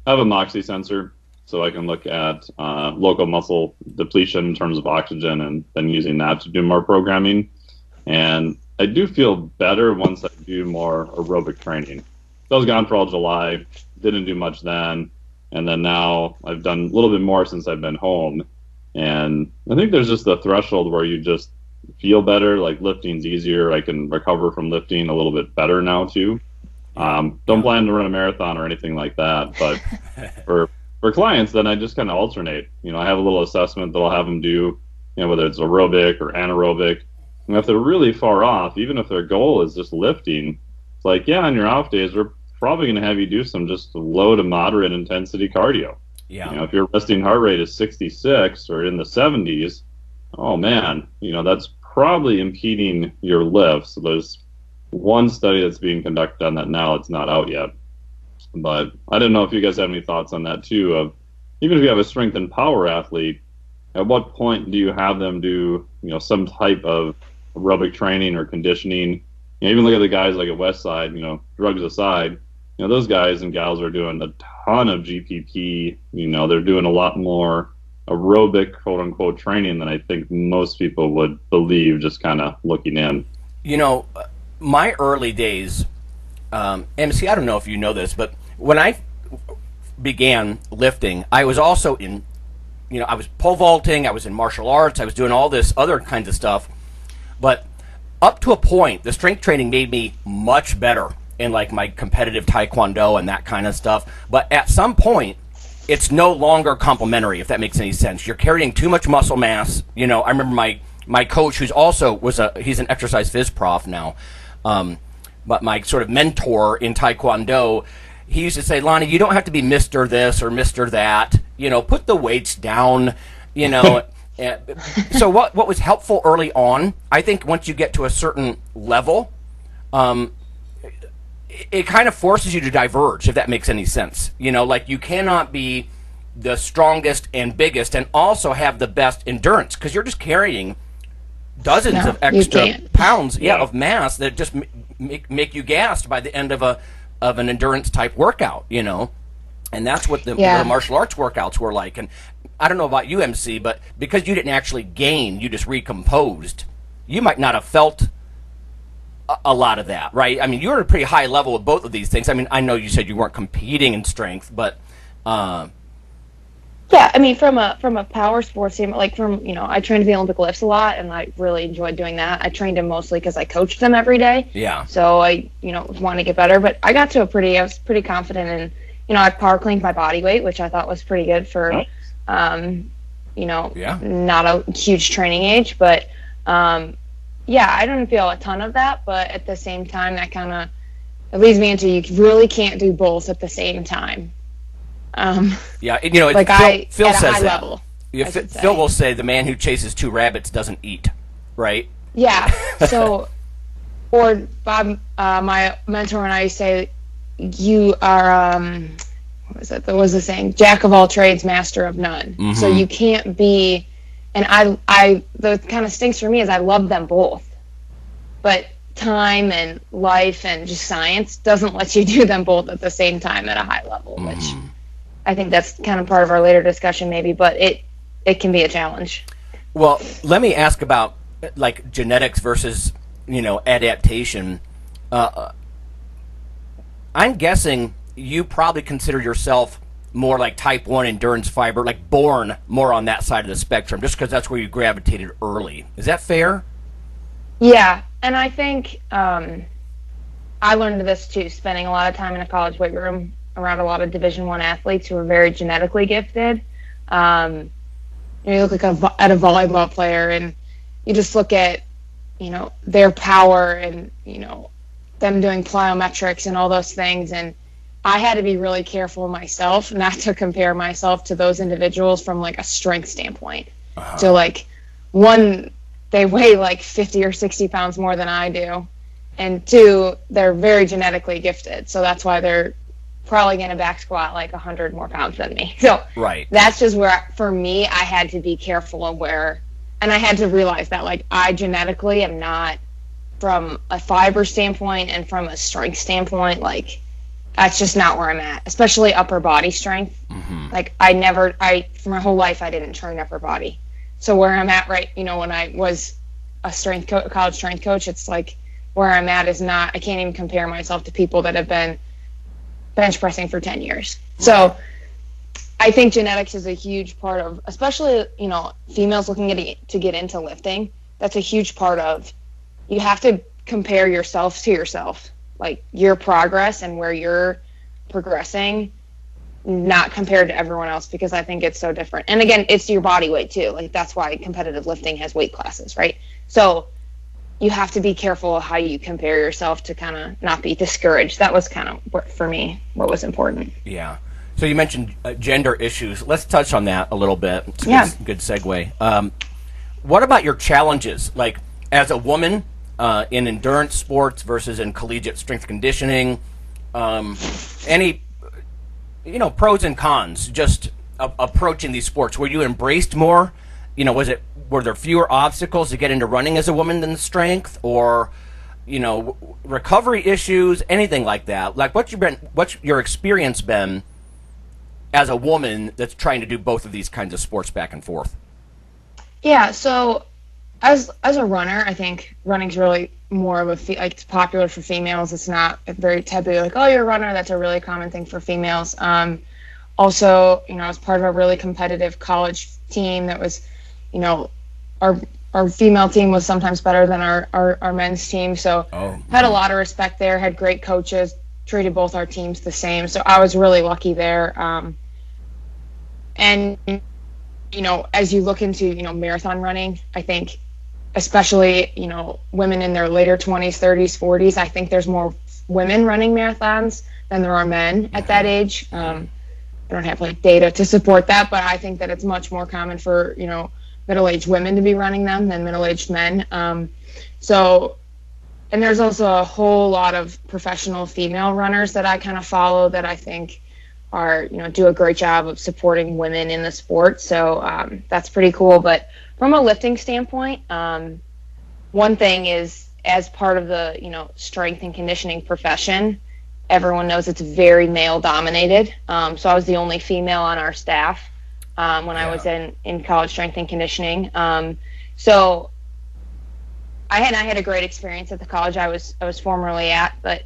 I have a Moxie sensor, so I can look at local muscle depletion in terms of oxygen and then using that to do more programming. And I do feel better once I do more aerobic training. So I was gone for all July, didn't do much then. And then now I've done a little bit more since I've been home. And I think there's just the threshold where you just feel better, like lifting's easier. I can recover from lifting a little bit better now too. Don't plan to run a marathon or anything like that, but for clients, then I just kind of alternate. I have a little assessment that I'll have them do, whether it's aerobic or anaerobic. And if they're really far off, even if their goal is just lifting, it's like, yeah, on your off days, we're probably going to have you do some just low to moderate intensity cardio. Yeah. If your resting heart rate is 66 or in the 70s, oh man, that's probably impeding your lift. So there's one study that's being conducted on that now. It's not out yet. But I don't know if you guys have any thoughts on that too, of even if you have a strength and power athlete, at what point do you have them do, some type of aerobic training or conditioning? Even look at the guys like at Westside, drugs aside, those guys and gals are doing a ton of GPP. They're doing a lot more aerobic, quote unquote, training than I think most people would believe just kind of looking in. My early days, MC, I don't know if you know this, but when I began lifting, I was also in, I was pole vaulting, I was in martial arts, I was doing all this other kinds of stuff. But up to a point, the strength training made me much better in like my competitive taekwondo and that kind of stuff. But at some point, it's no longer complementary, if that makes any sense. You're carrying too much muscle mass. I remember my coach, who's also he's an exercise phys prof now, but my sort of mentor in taekwondo, he used to say, Lonnie, you don't have to be Mr. this or Mr. that. Put the weights down, So what was helpful early on, I think once you get to a certain level, it kind of forces you to diverge, if that makes any sense. Like you cannot be the strongest and biggest and also have the best endurance, because you're just carrying dozens of extra pounds of mass that just make you gassed by the end of an endurance type workout, and that's what the martial arts workouts were like. And I don't know about you, MC, but because you didn't actually gain, you just recomposed, you might not have felt a lot of that, right? I mean, you're at a pretty high level with both of these things. I mean, I know you said you weren't competing in strength, but yeah, I mean, from a power sports team, like I trained the Olympic lifts a lot, and I really enjoyed doing that. I trained them mostly because I coached them every day. Yeah. So I, wanted to get better, but I was pretty confident in, I power cleaned my body weight, which I thought was pretty good for, not a huge training age, but I didn't feel a ton of that, but at the same time, that kind of it leads me into you really can't do both at the same time. Like Phil says that. Level, Phil will say the man who chases two rabbits doesn't eat, right? Yeah. So, or Bob, my mentor and I say, you are what was it? There was a saying, jack of all trades, master of none. Mm-hmm. So you can't be. And I the kind of stinks for me is I love them both, but time and life and just science doesn't let you do them both at the same time at a high level, which I think that's kind of part of our later discussion maybe, but it can be a challenge. Well, let me ask about like genetics versus, adaptation. I'm guessing you probably consider yourself more like type 1 endurance fiber, like born more on that side of the spectrum, just because that's where you gravitated early. Is that fair? Yeah, and I think I learned this too, spending a lot of time in a college weight room around a lot of Division I athletes who are very genetically gifted. You look at a volleyball player, and you just look at, their power and, them doing plyometrics and all those things, and I had to be really careful myself not to compare myself to those individuals from like a strength standpoint. Uh-huh. So like, one, they weigh like 50 or 60 pounds more than I do, and two, they're very genetically gifted, so that's why they're probably going to back squat like 100 more pounds than me. So that's just where, for me, I had to be careful of where, and I had to realize that like I genetically am not, from a fiber standpoint and from a strength standpoint, like that's just not where I'm at, especially upper body strength. Mm-hmm. Like for my whole life, I didn't train upper body. So where I'm at when I was a college strength coach, it's like where I'm at is not, I can't even compare myself to people that have been bench pressing for 10 years. So I think genetics is a huge part of, especially, females looking to get into lifting. That's a huge part of, you have to compare yourself to yourself, like your progress and where you're progressing not compared to everyone else, because I think it's so different. And again, it's your body weight too. Like, that's why competitive lifting has weight classes, right? So you have to be careful of how you compare yourself to kind of not be discouraged. That was kind of what, for me, what was important. Yeah. So you mentioned gender issues. Let's touch on that a little bit. It's a good segue. What about your challenges, like as a woman in endurance sports versus in collegiate strength conditioning? Any pros and cons just approaching these sports? Were you embraced more? Were there fewer obstacles to get into running as a woman than strength, or recovery issues, anything like that? Like, what's your experience been as a woman that's trying to do both of these kinds of sports back and forth? Yeah, so as a runner, I think running's really more of it's popular for females. It's not very taboo, like, oh, you're a runner. That's a really common thing for females. Also, I was part of a really competitive college team that was, our female team was sometimes better than our men's team. So had a lot of respect there, had great coaches, treated both our teams the same. So I was really lucky there. And, as you look into, marathon running, I think especially, women in their later 20s, 30s, 40s, I think there's more women running marathons than there are men at that age. I don't have data to support that, but I think that it's much more common for, middle-aged women to be running them than middle-aged men. And there's also a whole lot of professional female runners that I kind of follow that I think are, do a great job of supporting women in the sport. So that's pretty cool. But from a lifting standpoint, one thing is, as part of the, strength and conditioning profession, everyone knows it's very male dominated. So I was the only female on our staff when I was in college strength and conditioning. So I had a great experience at the college I was formerly at, but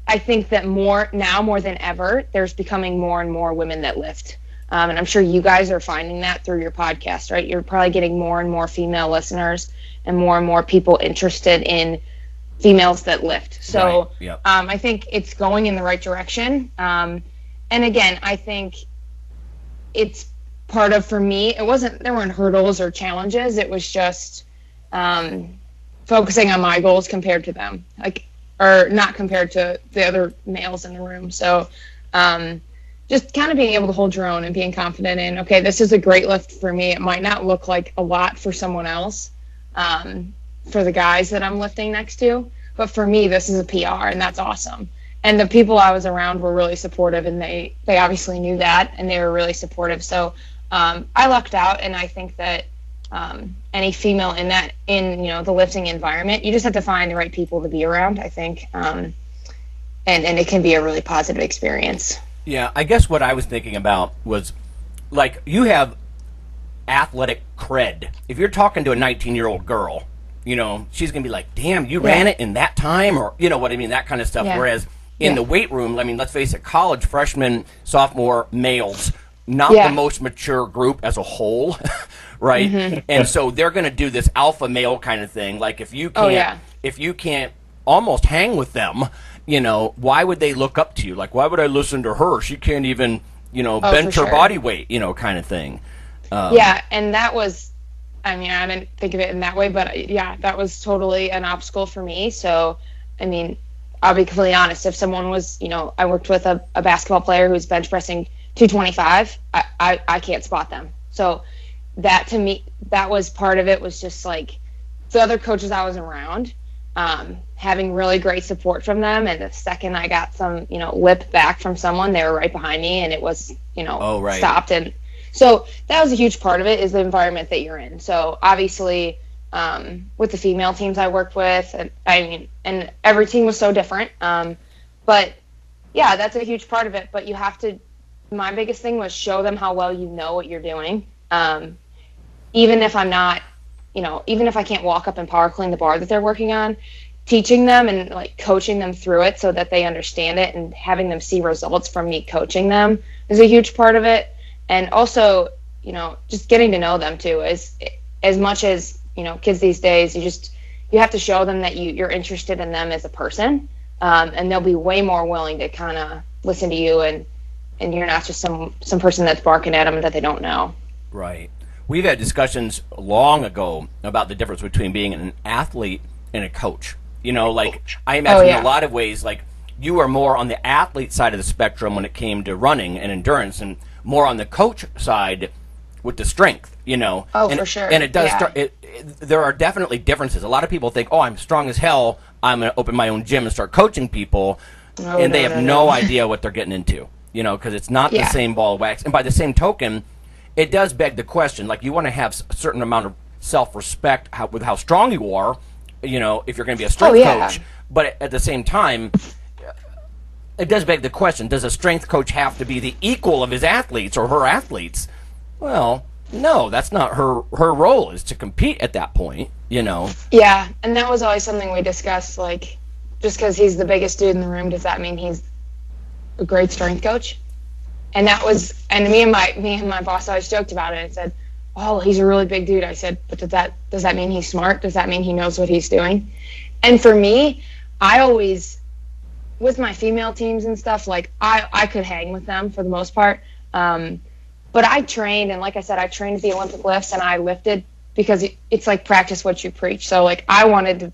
I think that more than ever, there's becoming more and more women that lift. And I'm sure you guys are finding that through your podcast, right? You're probably getting more and more female listeners and more people interested in females that lift. So right. Yep. I think it's going in the right direction. And again, I think it's part of, for me, there weren't hurdles or challenges. It was just focusing on my goals compared to them, or not compared to the other males in the room. So just kind of being able to hold your own and being confident in, okay, this is a great lift for me. It might not look like a lot for someone else, for the guys that I'm lifting next to, but for me, this is a PR, and that's awesome. And the people I was around were really supportive, and they obviously knew that, and they were really supportive. So I lucked out, and I think that any female in the lifting environment, you just have to find the right people to be around, I think, and it can be a really positive experience. Yeah, I guess what I was thinking about was, you have athletic cred. If you're talking to a 19-year-old girl, she's going to be like, damn, you ran it in that time, or, what I mean, that kind of stuff. Yeah. Whereas in the weight room, I mean, let's face it, college, freshman, sophomore males, not the most mature group as a whole, right? Mm-hmm. And so they're going to do this alpha male kind of thing. Like, if you can't almost hang with them, why would they look up to you? Like, why would I listen to her? She can't even, bench her body weight, kind of thing. And that was, I mean, I didn't think of it in that way, but that was totally an obstacle for me. So, I mean, I'll be completely honest. If someone was, I worked with a basketball player who was bench pressing 225, I can't spot them. So that, to me, that was part of it, was just like the other coaches I was around, having really great support from them. And the second I got some, lip back from someone, they were right behind me, and it was, stopped. And so that was a huge part of it, is the environment that you're in. So obviously, with the female teams I worked with, and every team was so different. But yeah, that's a huge part of it. But you have to, my biggest thing was show them how well you know what you're doing. Even if I'm not, even if I can't walk up and power clean the bar that they're working on, teaching them and coaching them through it so that they understand it, and having them see results from me coaching them is a huge part of it. And also, just getting to know them too, as much as, kids these days, you have to show them that you're interested in them as a person, and they'll be way more willing to kind of listen to you, and you're not just some person that's barking at them that they don't know. Right. We've had discussions long ago about the difference between being an athlete and a coach. You know, like, I imagine in a lot of ways, like, you are more on the athlete side of the spectrum when it came to running and endurance, and more on the coach side with the strength, you know. For sure. And it does there are definitely differences. A lot of people think, oh, I'm strong as hell, I'm going to open my own gym and start coaching people, and they have no idea what they're getting into, you know, because it's not the same ball of wax. And by the same token, it does beg the question, like, you want to have a certain amount of self-respect with how strong you are, you know, if you're going to be a strength coach. But at the same time, it does beg the question, does a strength coach have to be the equal of his athletes or her athletes? Well, no, that's not her role, is to compete at that point, you know. Yeah, and that was always something we discussed, like, just because he's the biggest dude in the room, does that mean he's a great strength coach? And that was, and me and my boss always joked about it and said, oh, he's a really big dude. I said, but does that mean he's smart? Does that mean he knows what he's doing? And for me, I always, with my female teams and stuff, like, I could hang with them for the most part. But I trained, and like I said, I trained at the Olympic lifts, and I lifted because it's like practice what you preach. So, like, I wanted to,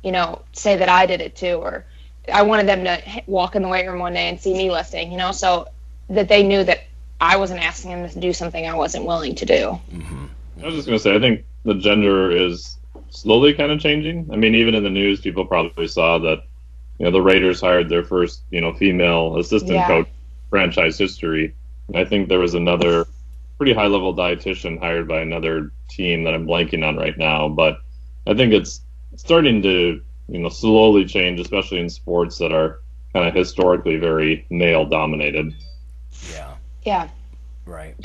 you know, say that I did it too, or I wanted them to walk in the weight room one day and see me lifting, you know, so that they knew that I wasn't asking them to do something I wasn't willing to do. Mm-hmm. I was just going to say, I think the gender is slowly kind of changing. I mean, even in the news, people probably saw that, you know, the Raiders hired their first, you know, female assistant coach franchise history. And I think there was another pretty high-level dietitian hired by another team that I'm blanking on right now. But I think it's starting to, you know, slowly change, especially in sports that are kind of historically very male-dominated. Yeah. Yeah. Right.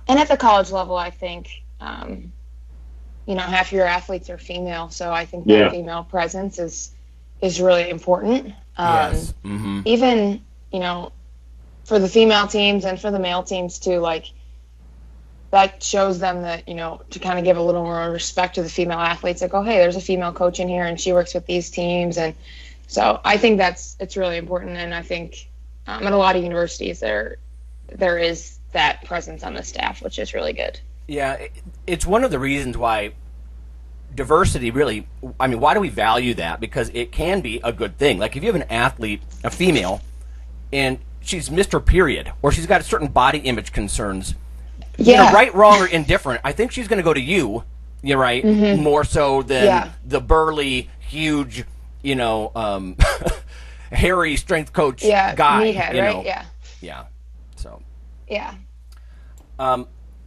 And at the college level, I think, you know, half your athletes are female, so I think that female presence is really important. Yes. Mm-hmm. Even, you know, for the female teams and for the male teams too, like, that shows them that, you know, to kind of give a little more respect to the female athletes, like, oh, hey, there's a female coach in here and she works with these teams. And so I think it's really important. And I think at a lot of universities there is that presence on the staff, which is really good. Yeah, it's one of the reasons why diversity really, I mean, why do we value that? Because it can be a good thing. Like, if you have an athlete, a female, and she's Mr. Period, or she's got certain body image concerns, you know, right, wrong, or indifferent, I think she's going to go to you, you're right, more so than the burly, huge, you know, hairy strength coach guy. Meathead, you know. right? Yeah. Yeah. So. Yeah.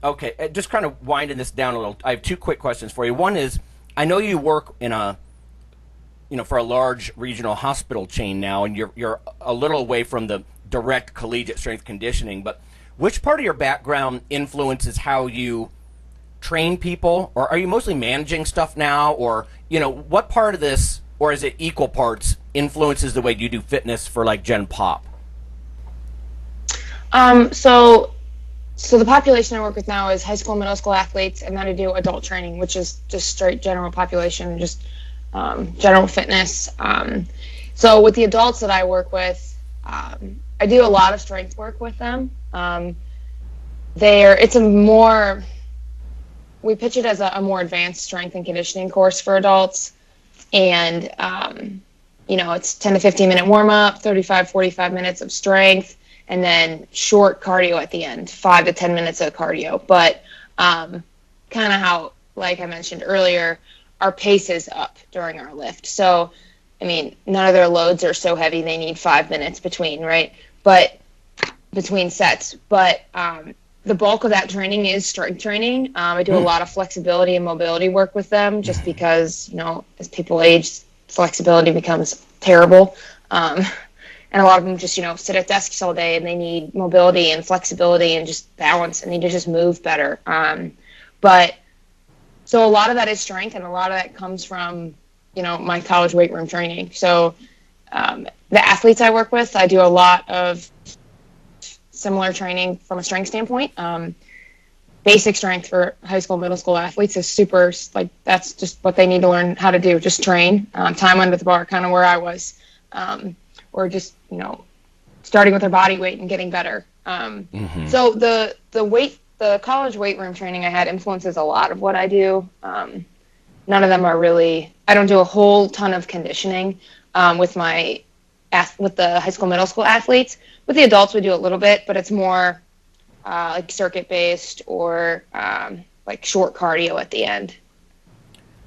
Okay, just kind of winding this down a little. I have two quick questions for you. One is, I know you work in for a large regional hospital chain now, and you're a little away from the direct collegiate strength conditioning, but which part of your background influences how you train people, or are you mostly managing stuff now, or, you know, what part of this, or is it equal parts, influences the way you do fitness for, like, Gen Pop? So the population I work with now is high school and middle school athletes, and then I do adult training, which is just straight general population, just general fitness. So with the adults that I work with, I do a lot of strength work with them. We pitch it as a more advanced strength and conditioning course for adults, and you know, it's 10 to 15 minute warm up, 45 minutes of strength, and then short cardio at the end, 5 to 10 minutes of cardio. But kind of how, like I mentioned earlier, our pace is up during our lift. So, I mean, none of their loads are so heavy they need 5 minutes between, right? But between sets. But the bulk of that training is strength training. I do a lot of flexibility and mobility work with them, just because, you know, as people age, flexibility becomes terrible. And a lot of them just, you know, sit at desks all day, and they need mobility and flexibility and just balance, and need to just move better. But so a lot of that is strength, and a lot of that comes from, you know, my college weight room training. So the athletes I work with, I do a lot of similar training from a strength standpoint. Basic strength for high school, middle school athletes is super, like, that's just what they need to learn how to do, just train. Time under the bar, kind of where I was. Or just, you know, starting with their body weight and getting better. So the college weight room training I had influences a lot of what I do. None of them are really, I don't do a whole ton of conditioning with the high school, middle school athletes. With the adults, we do a little bit, but it's more like circuit based or like short cardio at the end.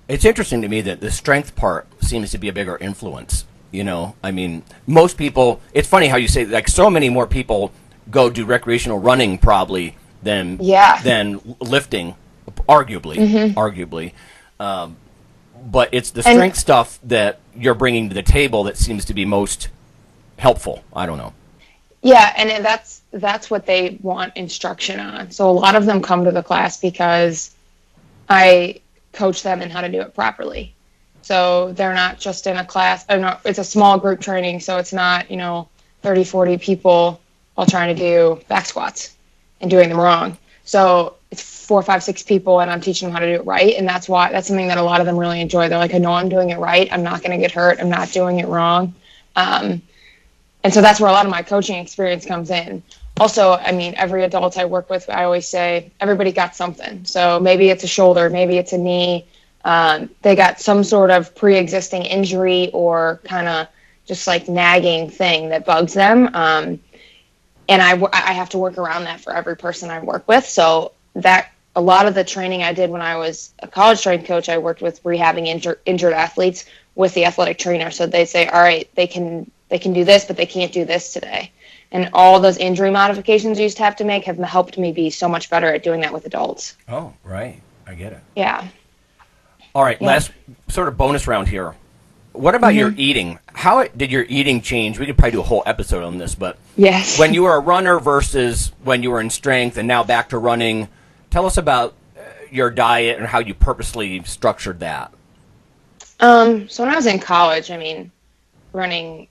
It's interesting to me that the strength part seems to be a bigger influence. I mean, most people, it's funny how you say, like, so many more people go do recreational running probably than lifting, arguably. But it's the strength stuff that you're bringing to the table that seems to be most helpful. I don't know. Yeah, and that's what they want instruction on. So a lot of them come to the class because I coach them in how to do it properly. So they're not just in a class. It's a small group training, so it's not 30, 40 people all trying to do back squats and doing them wrong. So it's 4, 5, 6 people, and I'm teaching them how to do it right. And that's something that a lot of them really enjoy. They're like, I know I'm doing it right. I'm not going to get hurt. I'm not doing it wrong. And so that's where a lot of my coaching experience comes in. Also, I mean, every adult I work with, I always say, everybody got something. So maybe it's a shoulder, maybe it's a knee. They got some sort of pre-existing injury or kind of just like nagging thing that bugs them. And I have to work around that for every person I work with. So that a lot of the training I did when I was a college trained coach, I worked with rehabbing injured athletes with the athletic trainer. So they say, all right, they can do this, but they can't do this today. And all those injury modifications you used to have to make have helped me be so much better at doing that with adults. Oh, right. I get it. Yeah. All right. Yeah. Last sort of bonus round here. What about your eating? How did your eating change? We could probably do a whole episode on this, but yes. When you were a runner versus when you were in strength and now back to running, tell us about your diet and how you purposely structured that. So when I was in college, I mean, running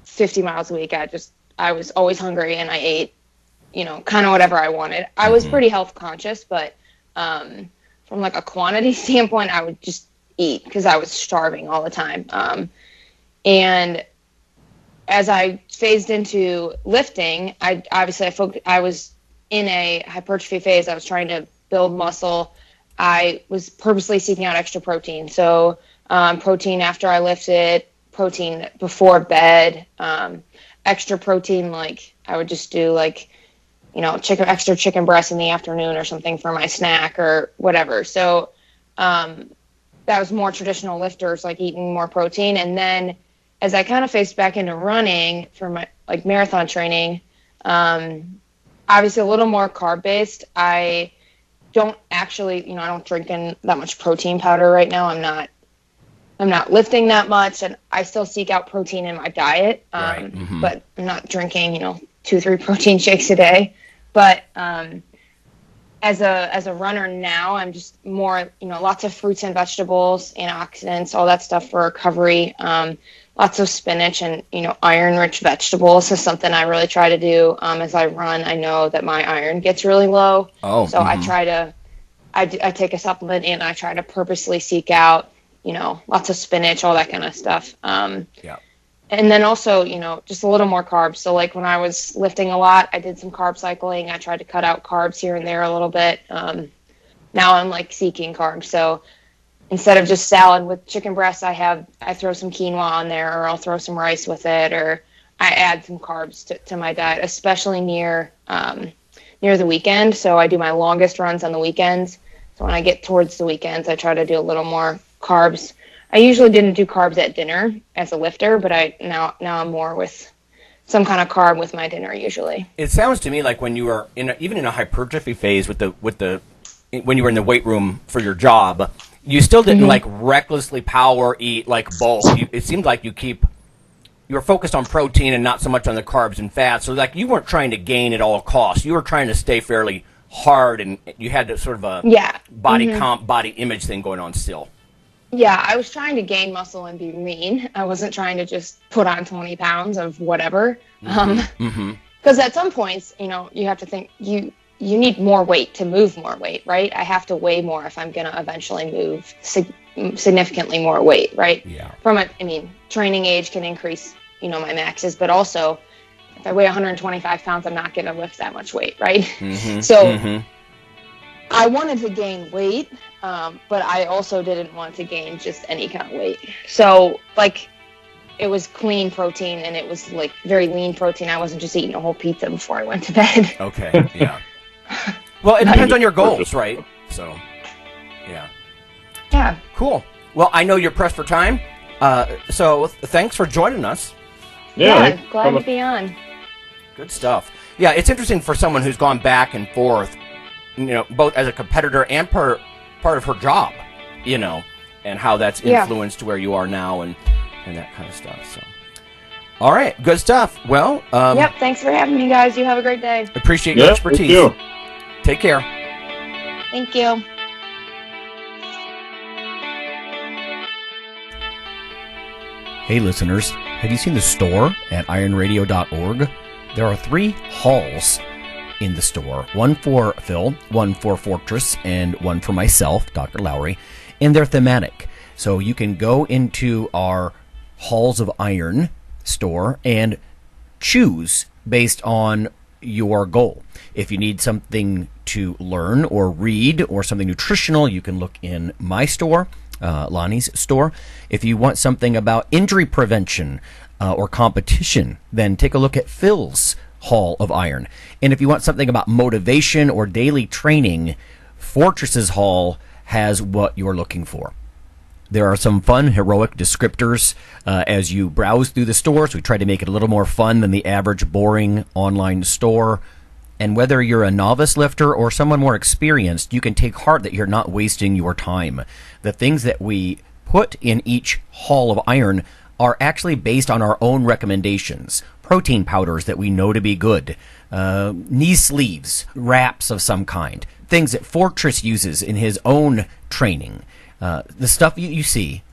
50 miles a week, I was always hungry and I ate, kind of whatever I wanted. I was pretty health conscious, but from like a quantity standpoint, I would just eat because I was starving all the time. And as I phased into lifting, I was in a hypertrophy phase. I was trying to build muscle. I was purposely seeking out extra protein. So protein after I lifted, protein before bed, extra protein, like I would just do like, extra chicken breast in the afternoon or something for my snack or whatever. So that was more traditional lifters, like eating more protein. And then as I kind of faced back into running for my like marathon training, obviously a little more carb based. I don't actually, I don't drink in that much protein powder right now. I'm not lifting that much, and I still seek out protein in my diet. But I'm not drinking, 2-3 protein shakes a day. But as a runner now, I'm just more, lots of fruits and vegetables, antioxidants, all that stuff for recovery. Lots of spinach and, iron-rich vegetables is something I really try to do. As I run, I know that my iron gets really low. So I take a supplement and I try to purposely seek out, lots of spinach, all that kind of stuff. And then also, just a little more carbs. So like when I was lifting a lot, I did some carb cycling. I tried to cut out carbs here and there a little bit. Now I'm like seeking carbs. So instead of just salad with chicken breasts, I throw some quinoa on there, or I'll throw some rice with it, or I add some carbs to my diet, especially near the weekend. So I do my longest runs on the weekends. So when I get towards the weekends, I try to do a little more carbs. I usually didn't do carbs at dinner as a lifter, but now I'm more with some kind of carb with my dinner usually. It sounds to me like when you were even in a hypertrophy phase when you were in the weight room for your job, you still didn't like recklessly power eat like bulk. It seemed like you were focused on protein and not so much on the carbs and fats. So like you weren't trying to gain at all costs. You were trying to stay fairly hard, and you had a sort of a body image thing going on still. Yeah, I was trying to gain muscle and be lean. I wasn't trying to just put on 20 pounds of whatever. Because at some points, you have to think you need more weight to move more weight, right? I have to weigh more if I'm going to eventually move significantly more weight, right? Yeah. Training age can increase, my maxes, but also If I weigh 125 pounds, I'm not going to lift that much weight, right? Mm-hmm. So Mm-hmm. I wanted to gain weight, but I also didn't want to gain just any kind of weight. So, like, it was clean protein, and it was, like, very lean protein. I wasn't just eating a whole pizza before I went to bed. Okay, yeah. Well, it depends on your goals, right? So, yeah. Yeah. Cool. Well, I know you're pressed for time, so thanks for joining us. Yeah, glad to be on. Good stuff. Yeah, it's interesting for someone who's gone back and forth, you know, both as a competitor and part of her job, you know, and how that's influenced where you are now and that kind of stuff. So, all right, good stuff. Well, yep. Thanks for having me, guys. You have a great day. Appreciate your expertise. Thank you. Take care. Thank you. Hey listeners, have you seen the store at IronRadio.org? There are 3 halls in the store. One for Phil, one for Fortress, and one for myself, Dr. Lowry, and they're thematic. So you can go into our Halls of Iron store and choose based on your goal. If you need something to learn or read or something nutritional, you can look in my store, Lonnie's store. If you want something about injury prevention or competition, then take a look at Phil's Hall of Iron. And if you want something about motivation or daily training, Fortress's Hall has what you're looking for. There are some fun, heroic descriptors as you browse through the store, so we try to make it a little more fun than the average boring online store. And whether you're a novice lifter or someone more experienced, you can take heart that you're not wasting your time. The things that we put in each Hall of Iron are actually based on our own recommendations. Protein powders that we know to be good, knee sleeves, wraps of some kind, things that Fortress uses in his own training. The stuff you see,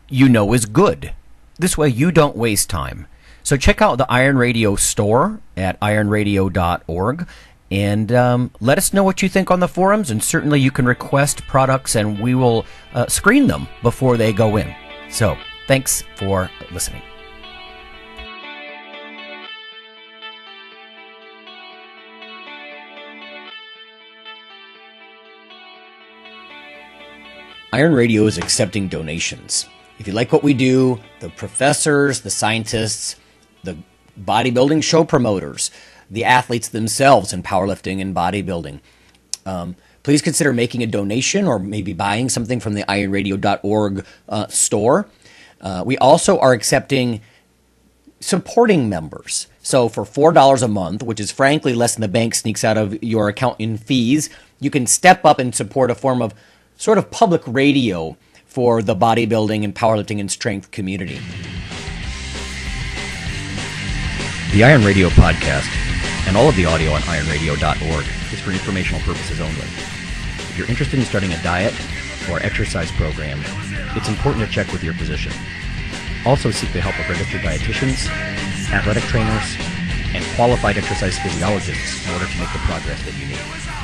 you know is good. This way you don't waste time. So check out the Iron Radio store at ironradio.org and let us know what you think on the forums, and certainly you can request products and we will screen them before they go in. So thanks for listening. Iron Radio is accepting donations. If you like what we do, the professors, the scientists, the bodybuilding show promoters, the athletes themselves in powerlifting and bodybuilding, please consider making a donation or maybe buying something from the ironradio.org store. We also are accepting supporting members. So for $4 a month, which is frankly less than the bank sneaks out of your account in fees, you can step up and support a form of sort of public radio for the bodybuilding and powerlifting and strength community. The Iron Radio podcast and all of the audio on ironradio.org is for informational purposes only. If you're interested in starting a diet or exercise program, it's important to check with your physician. Also seek the help of registered dietitians, athletic trainers, and qualified exercise physiologists in order to make the progress that you need.